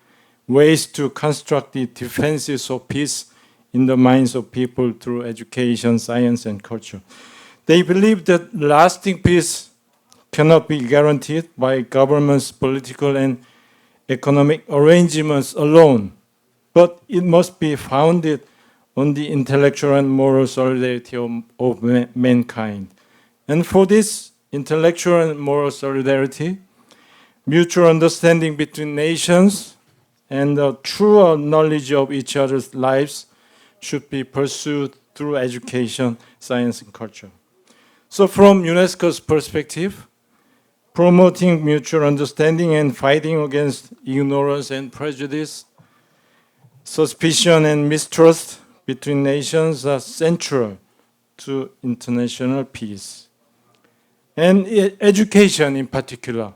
ways to construct the defenses of peace in the minds of people through education, science, and culture. They believed that lasting peace cannot be guaranteed by governments' political and economic arrangements alone, but it must be founded on the intellectual and moral solidarity of mankind. And for this intellectual and moral solidarity, mutual understanding between nations and a truer knowledge of each other's lives should be pursued through education, science, and culture. So from UNESCO's perspective, promoting mutual understanding and fighting against ignorance and prejudice, suspicion and mistrust between nations are central to international peace. And education in particular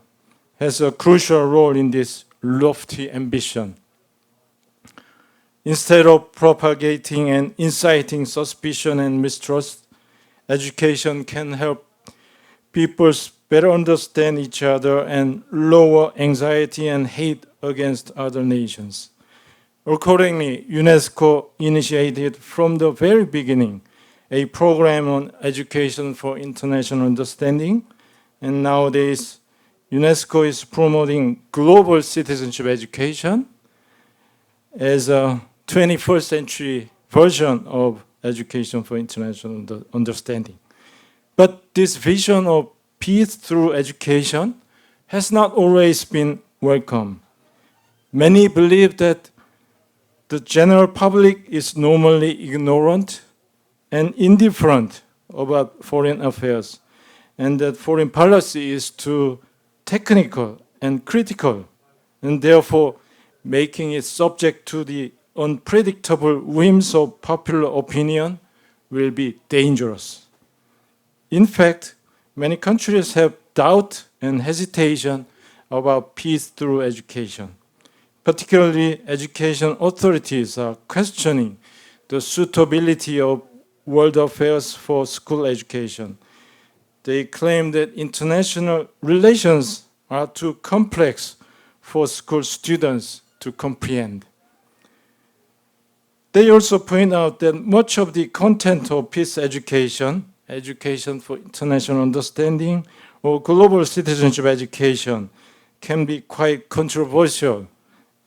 has a crucial role in this lofty ambition. Instead of propagating and inciting suspicion and mistrust, education can help people better understand each other and lower anxiety and hate against other nations. Accordingly, UNESCO initiated from the very beginning a program on education for international understanding, and nowadays UNESCO is promoting global citizenship education as a 21st century version of education for international understanding. But this vision of peace through education has not always been welcome. Many believe that the general public is normally ignorant and indifferent about foreign affairs, and that foreign policy is too technical and critical, and therefore making it subject to the unpredictable whims of popular opinion will be dangerous. In fact, many countries have doubt and hesitation about peace through education. Particularly, education authorities are questioning the suitability of world affairs for school education. They claim that international relations are too complex for school students to comprehend. They also point out that much of the content of peace education, education for international understanding, or global citizenship education can be quite controversial,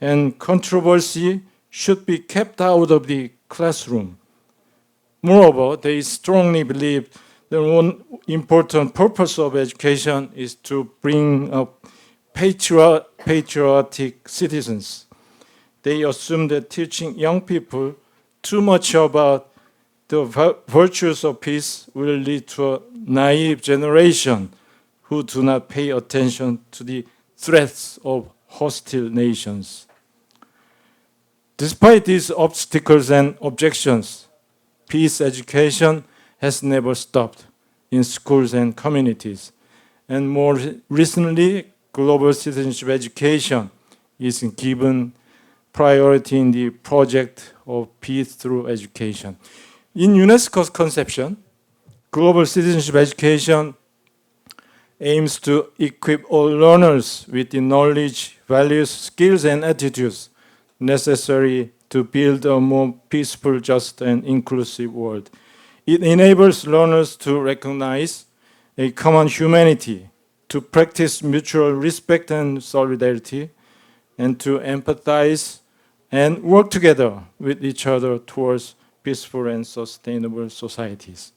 and controversy should be kept out of the classroom. Moreover, they strongly believe that one important purpose of education is to bring up patriotic citizens. They assume that teaching young people too much about the virtues of peace will lead to a naive generation who do not pay attention to the threats of hostile nations. Despite these obstacles and objections, peace education has never stopped in schools and communities. And more recently, global citizenship education is given priority in the project of peace through education. In UNESCO's conception, global citizenship education aims to equip all learners with the knowledge, values, skills, and attitudes necessary to build a more peaceful, just, and inclusive world. It enables learners to recognize a common humanity, to practice mutual respect and solidarity, and to empathize and work together with each other towards peaceful and sustainable societies.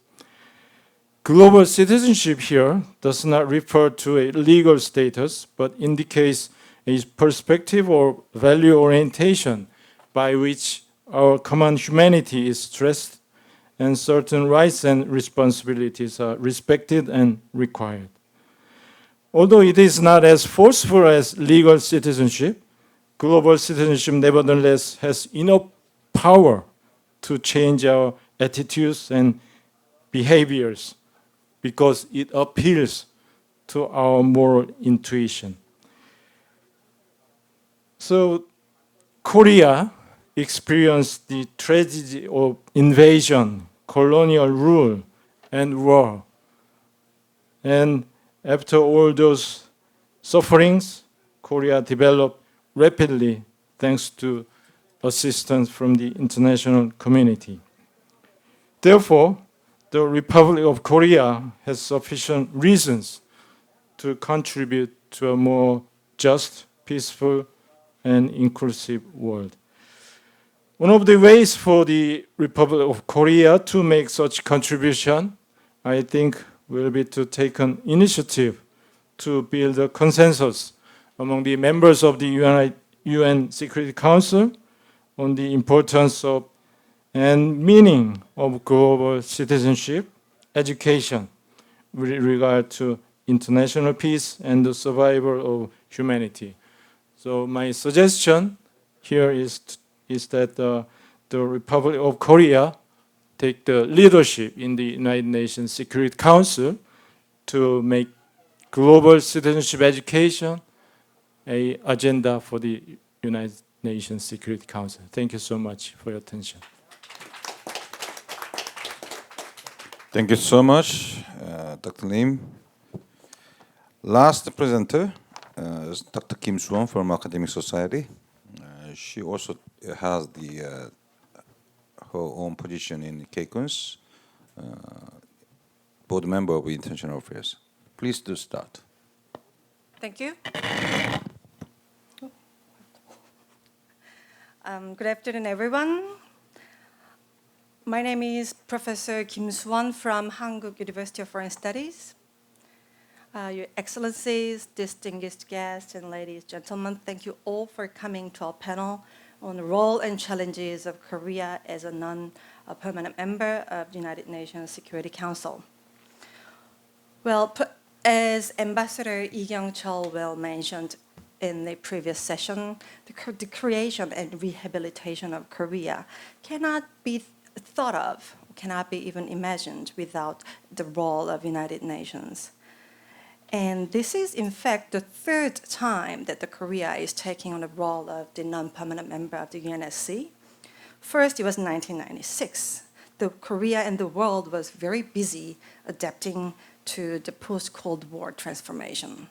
Global citizenship here does not refer to a legal status, but indicates a perspective or value orientation by which our common humanity is stressed and certain rights and responsibilities are respected and required. Although it is not as forceful as legal citizenship, global citizenship nevertheless has enough power to change our attitudes and behaviors because it appeals to our moral intuition. So Korea experienced the tragedy of invasion, colonial rule, and war. And after all those sufferings, Korea developed rapidly thanks to assistance from the international community. Therefore, the Republic of Korea has sufficient reasons to contribute to a more just, peaceful, and inclusive world. One of the ways for the Republic of Korea to make such contribution, I think, will be to take an initiative to build a consensus among the members of the UN Security Council on the importance of and meaning of global citizenship, education with regard to international peace and the survival of humanity. So my suggestion here is that the Republic of Korea take the leadership in the United Nations Security Council to make global citizenship education an agenda for the United Nations Security Council. Thank you so much for your attention. Thank you so much, Dr. Lim. Last presenter is Dr. Kim Suwon from Academic Society. She also has her own position in KCONS, board member of International Affairs. Please do start. Thank you. Good afternoon, everyone. My name is Professor Kim Suwon from Hankuk University of Foreign Studies. Your Excellencies, distinguished guests, and ladies, gentlemen, thank you all for coming to our panel on the role and challenges of Korea as a non-permanent member of the United Nations Security Council. Well, as Ambassador Lee Kyung-chul well mentioned in the previous session, the creation and rehabilitation of Korea cannot be thought of, cannot be even imagined without the role of United Nations. And this is, in fact, the third time that the Korea is taking on the role of the non-permanent member of the UNSC. First, it was 1996. The Korea and the world was very busy adapting to the post-Cold War transformation.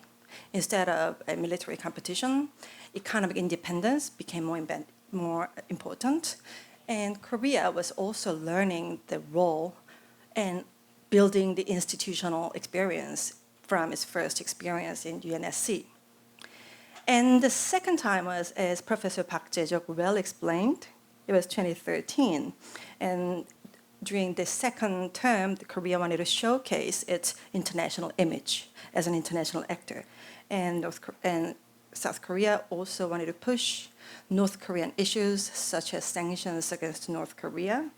Instead of a military competition, economic independence became more important. And Korea was also learning the role and building the institutional experience from its first experience in UNSC. And the second time was, as Professor Park Jae-jok well explained, it was 2013. And during the second term, Korea wanted to showcase its international image as an international actor. And South Korea also wanted to push North Korean issues such as sanctions against North Korea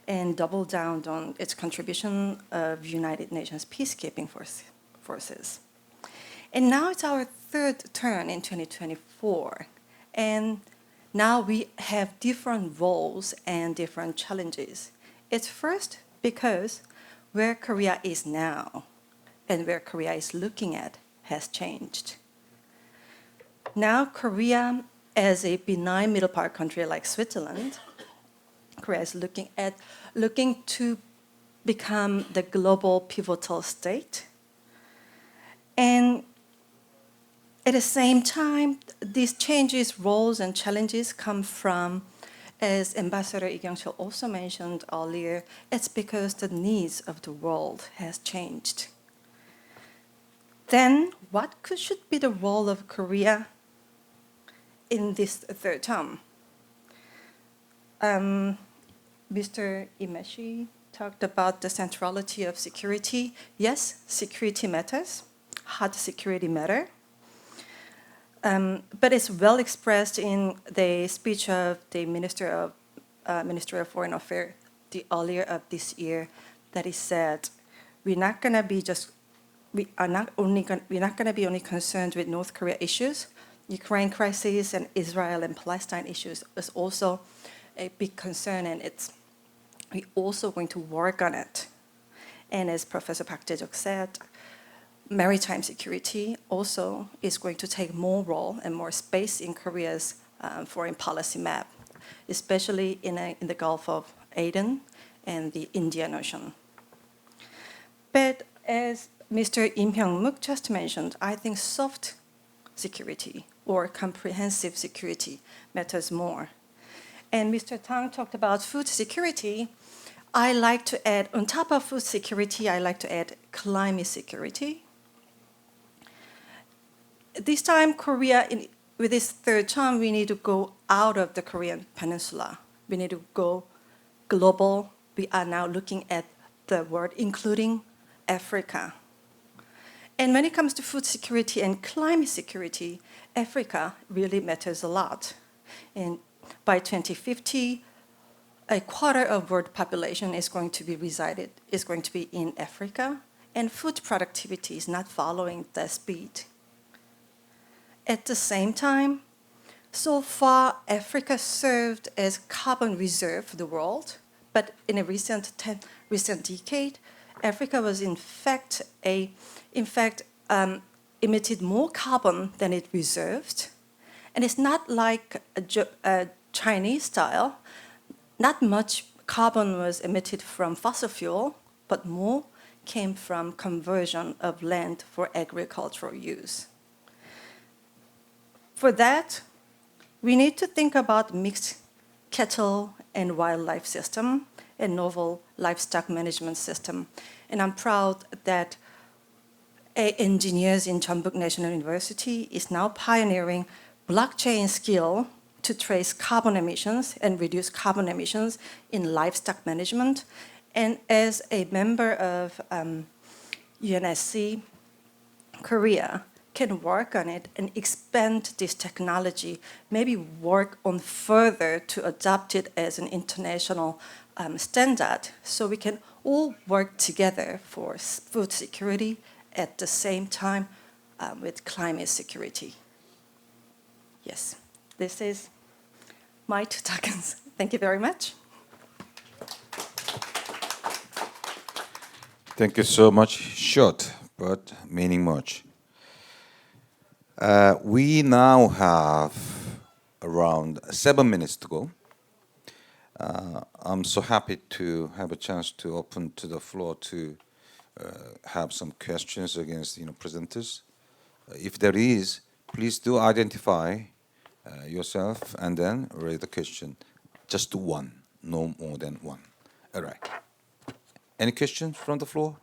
and double down on its contribution of United Nations peacekeeping forces. And now it's our third turn in 2024. And now we have different roles and different challenges. It's first because where Korea is now and where Korea is looking at has changed. Now Korea, as a benign middle power country like Switzerland, Korea is looking to become the global pivotal state. And at the same time, these changes, roles, and challenges come from, as Ambassador Lee Kyung-chul also mentioned earlier, it's because the needs of the world has changed. Then, what should be the role of Korea in this third term? Mr. Imeshi talked about the centrality of security. Yes, security matters. Hard security matter. But it's well expressed in the speech of the Minister of Foreign Affairs earlier of this year, that he said, we're not going to be only concerned with North Korea issues. Ukraine crisis and Israel and Palestine issues is also a big concern, and we're also going to work on it. And as Professor Park Jae-jok said, maritime security also is going to take more role and more space in Korea's foreign policy map, especially in the Gulf of Aden and the Indian Ocean. But as Mr. Im Hyung-mook just mentioned, I think soft security or comprehensive security matters more. And Mr. Tang talked about food security. I like to add, on top of food security, I like to add climate security. This time, Korea, with this third term, we need to go out of the Korean peninsula. We need to go global. We are now looking at the world, including Africa. And when it comes to food security and climate security, Africa really matters a lot. And by 2050, a quarter of world population is going to be in Africa, and food productivity is not following that speed. At the same time, so far, Africa served as carbon reserve for the world, but in a recent decade, Africa was in fact emitted more carbon than it reserved, and it's not like a Chinese style. Not much carbon was emitted from fossil fuel, but more came from conversion of land for agricultural use. For that, we need to think about mixed cattle and wildlife system and novel livestock management system. And I'm proud that engineers in Jeonbuk National University is now pioneering blockchain skill to trace carbon emissions and reduce carbon emissions in livestock management. And as a member of UNSC, Korea can work on it and expand this technology, maybe work on further to adopt it as an international standard, so we can all work together for food security at the same time with climate security. Yes, this is my 2 tokens. Thank you very much. Thank you so much. Short, but meaning much. We now have around 7 minutes to go. I'm so happy to have a chance to open to the floor to have some questions against presenters. If there is, please do identify yourself and then raise the question. Just one, no more than one. All right. Any questions from the floor?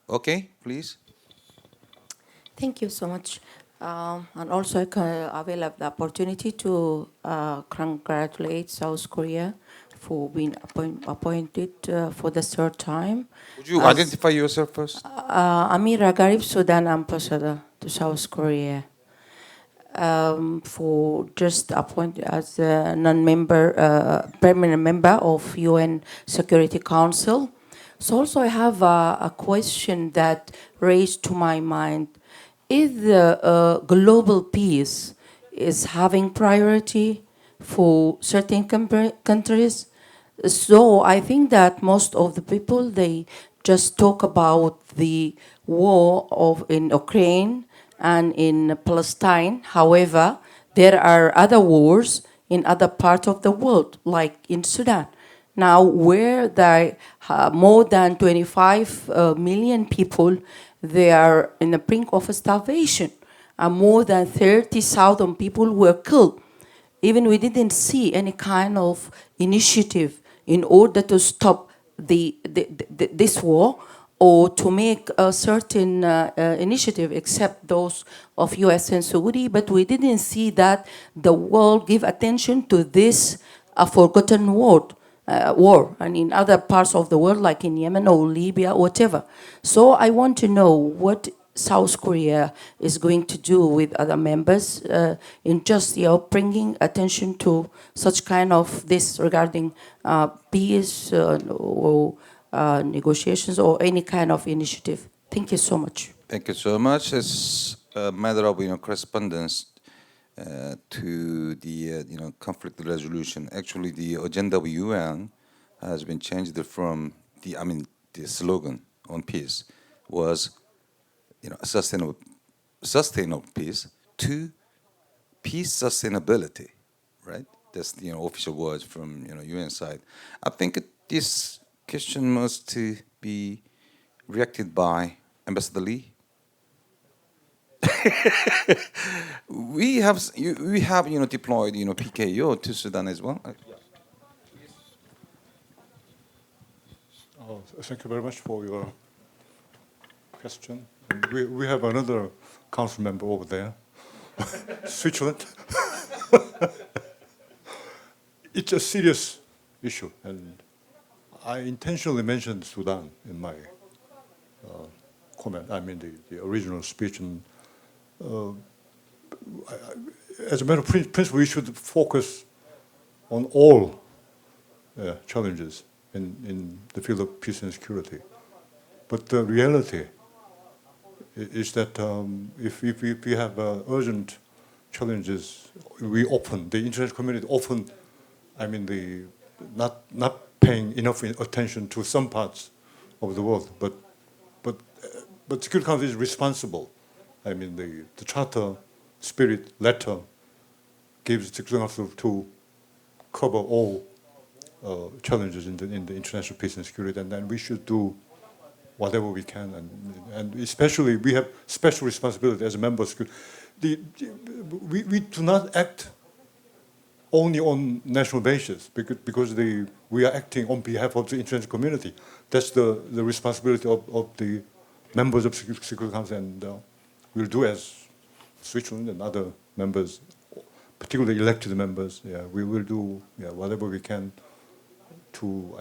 Okay, please. Thank you so much. And also I will have the opportunity to congratulate South Korea for being appointed for the 3rd time. Would you identify yourself first? Amira Garib, Sudan Ambassador to South Korea. For just appointed as a non-member, permanent member of UN Security Council. So also I have a question that raised to my mind. Is the global peace is having priority for certain countries? So I think that most of the people, they just talk about the war in Ukraine and in Palestine. However, there are other wars in other parts of the world, like in Sudan. Now, where there are more than 25 million people, they are in the brink of starvation, and more than 30,000 people were killed. Even we didn't see any kind of initiative in order to stop this war or to make a certain initiative, except those of US and Saudi, but we didn't see that the world give attention to this forgotten war, and in other parts of the world, like in Yemen or Libya, whatever. So I want to know what South Korea is going to do with other members in just bringing attention to such kind of this regarding peace or negotiations or any kind of initiative. Thank you so much. Thank you so much. It's a matter of correspondence to the conflict resolution. Actually, the agenda of UN has been changed from the slogan on peace was sustainable peace to peace sustainability, right? That's the official words from UN side. I think this question must be reacted by Ambassador Lee. we have deployed PKO to Sudan as well. Thank you very much for your question. We have another council member over there, Switzerland. It's a serious issue, and I intentionally mentioned Sudan in my comment. I mean the original speech. And as a matter of principle, we should focus on all challenges in the field of peace and security. But the reality is that if we have urgent challenges, the international community not paying enough attention to some parts of the world. But Security Council is responsible. I mean, the charter, spirit, letter gives the Security Council to cover all challenges in the international peace and security, and then we should do whatever we can, and especially we have special responsibility as a member of security. We do not act only on national basis because we are acting on behalf of the international community. That's the responsibility of the members of Security Council, and we'll do as Switzerland and other members, particularly elected members. Yeah, we will do whatever we can to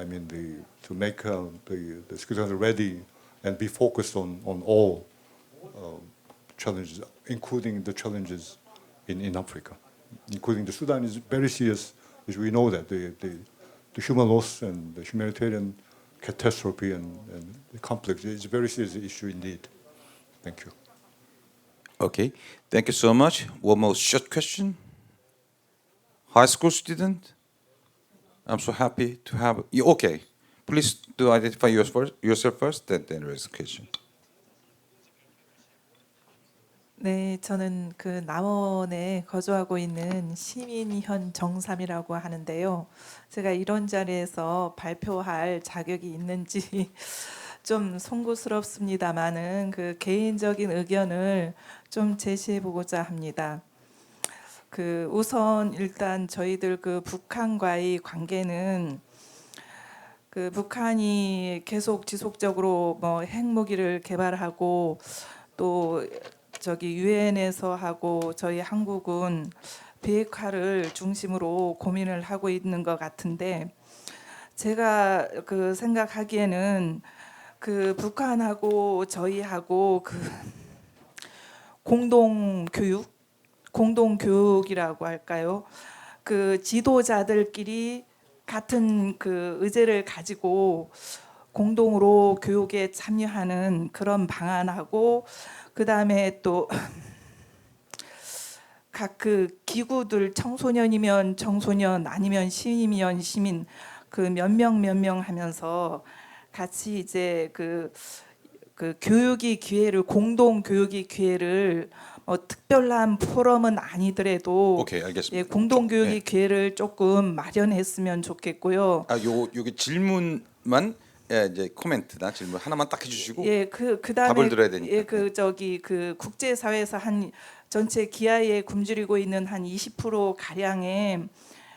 make the Security Council ready and be focused on all challenges, including the challenges in Africa, including the Sudan is very serious, as we know that the human loss and the humanitarian catastrophe and the conflict is a very serious issue indeed. Thank you. Okay, thank you so much. One more short question. High school student? I'm so happy to have you. Okay, please do identify yourself first, then raise the question. 네, 저는 그 남원에 거주하고 있는 시민현 정삼이라고 하는데요. 제가 이런 자리에서 발표할 자격이 있는지 좀 송구스럽습니다만은 그 개인적인 의견을 좀 제시해 보고자 합니다. 그 우선 일단 저희들 그 북한과의 관계는 그 북한이 계속 지속적으로 뭐 핵무기를 개발하고 또 저기 유엔에서 하고 저희 한국은 비핵화를 중심으로 고민을 하고 있는 것 같은데 제가 그 생각하기에는 그 북한하고 저희하고 그 공동교육이라고 할까요? 그 지도자들끼리 같은 그 의제를 가지고 공동으로 교육에 참여하는 그런 방안하고 그다음에 또 각 그 기구들 청소년이면 청소년 아니면 시민이면 시민 그 몇 명 하면서 같이 이제 그 교육의 기회를 공동 교육의 기회를 특별한 포럼은 아니더라도 오케이, 알겠습니다. 예, 공동 교육의 기회를 조금 마련했으면 좋겠고요. 여기 질문만 이제 코멘트나 질문 하나만 딱 해주시고 예, 그다음에 답을 들어야 되니까. 예, 그 국제 사회에서 한 전체 기아에 굶주리고 있는 한 20% 가량의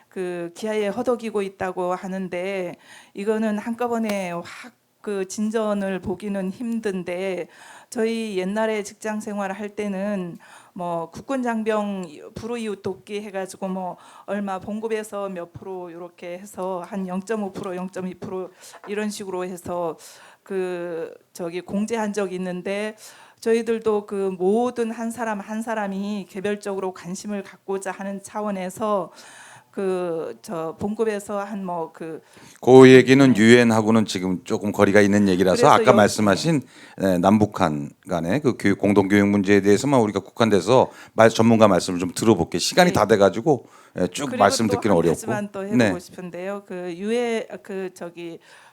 그 기아에 허덕이고 있다고 하는데 이거는 한꺼번에 확 그 진전을 보기는 힘든데 저희 옛날에 직장 생활을 할 때는 뭐 국군 장병 불우이웃 돕기 해가지고 뭐 얼마 봉급에서 몇 프로 이렇게 해서 한 0.5% 0.2% 이런 식으로 해서 그 저기 공제한 적이 있는데 저희들도 그 모든 한 사람이 개별적으로 관심을 갖고자 하는 차원에서 그 저 봉급에서 한 뭐 그 얘기는 유엔하고는 지금 조금 거리가 있는 얘기라서 아까 말씀하신 남북한 간의 그 교육 공동 교육 문제에 대해서만 우리가 국한돼서 전문가 말씀을 좀 들어볼게요. 시간이 다 돼가지고 쭉 말씀 듣기는 어렵고. 하지만 또 해보고 싶은데요. 그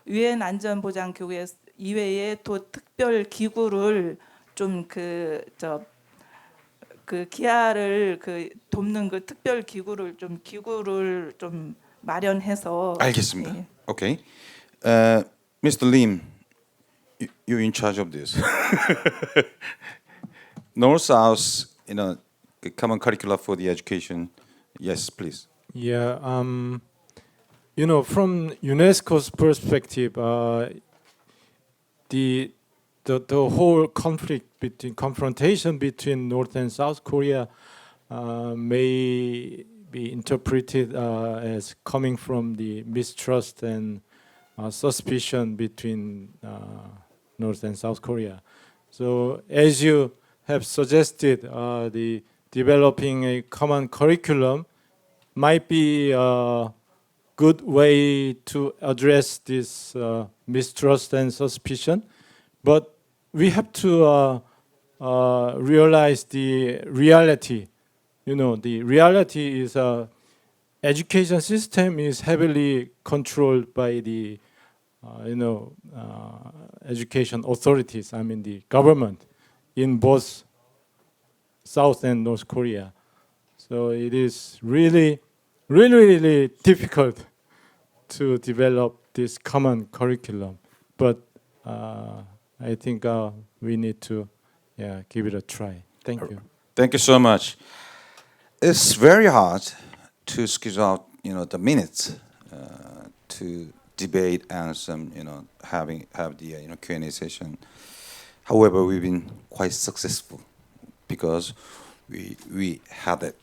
유엔 안전보장기구에 이외에 또 특별 기구를 좀 그 기아를 그 돕는 그 특별 기구를 좀 마련해서 알겠습니다. 예. 오케이. Mr. Lim, you're in charge of this. North South, common curricula for the education. Yes, please. Yeah, from UNESCO's perspective, the whole confrontation between North and South Korea may be interpreted as coming from the mistrust and suspicion between North and South Korea. So, as you have suggested, the developing a common curriculum might be a good way to address this mistrust and suspicion, but we have to realize the reality. The reality is education system is heavily controlled by the education authorities, I mean the government, in both South and North Korea. So it is really, really, really difficult to develop this common curriculum. But I think we need to give it a try. Thank you. Thank you so much. It's very hard to squeeze out, the minutes to debate and some, have the Q&A session. However, we've been quite successful because we had it.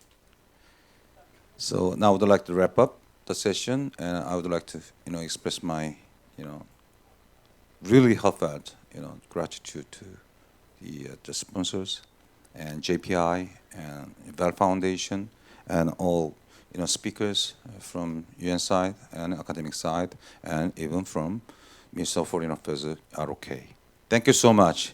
So now I would like to wrap up the session, and I would like to, express my, really heartfelt, gratitude to the sponsors and JPI and Val Foundation and all, speakers from UN side and academic side, and even from Minister of Foreign Affairs, ROK. Thank you so much.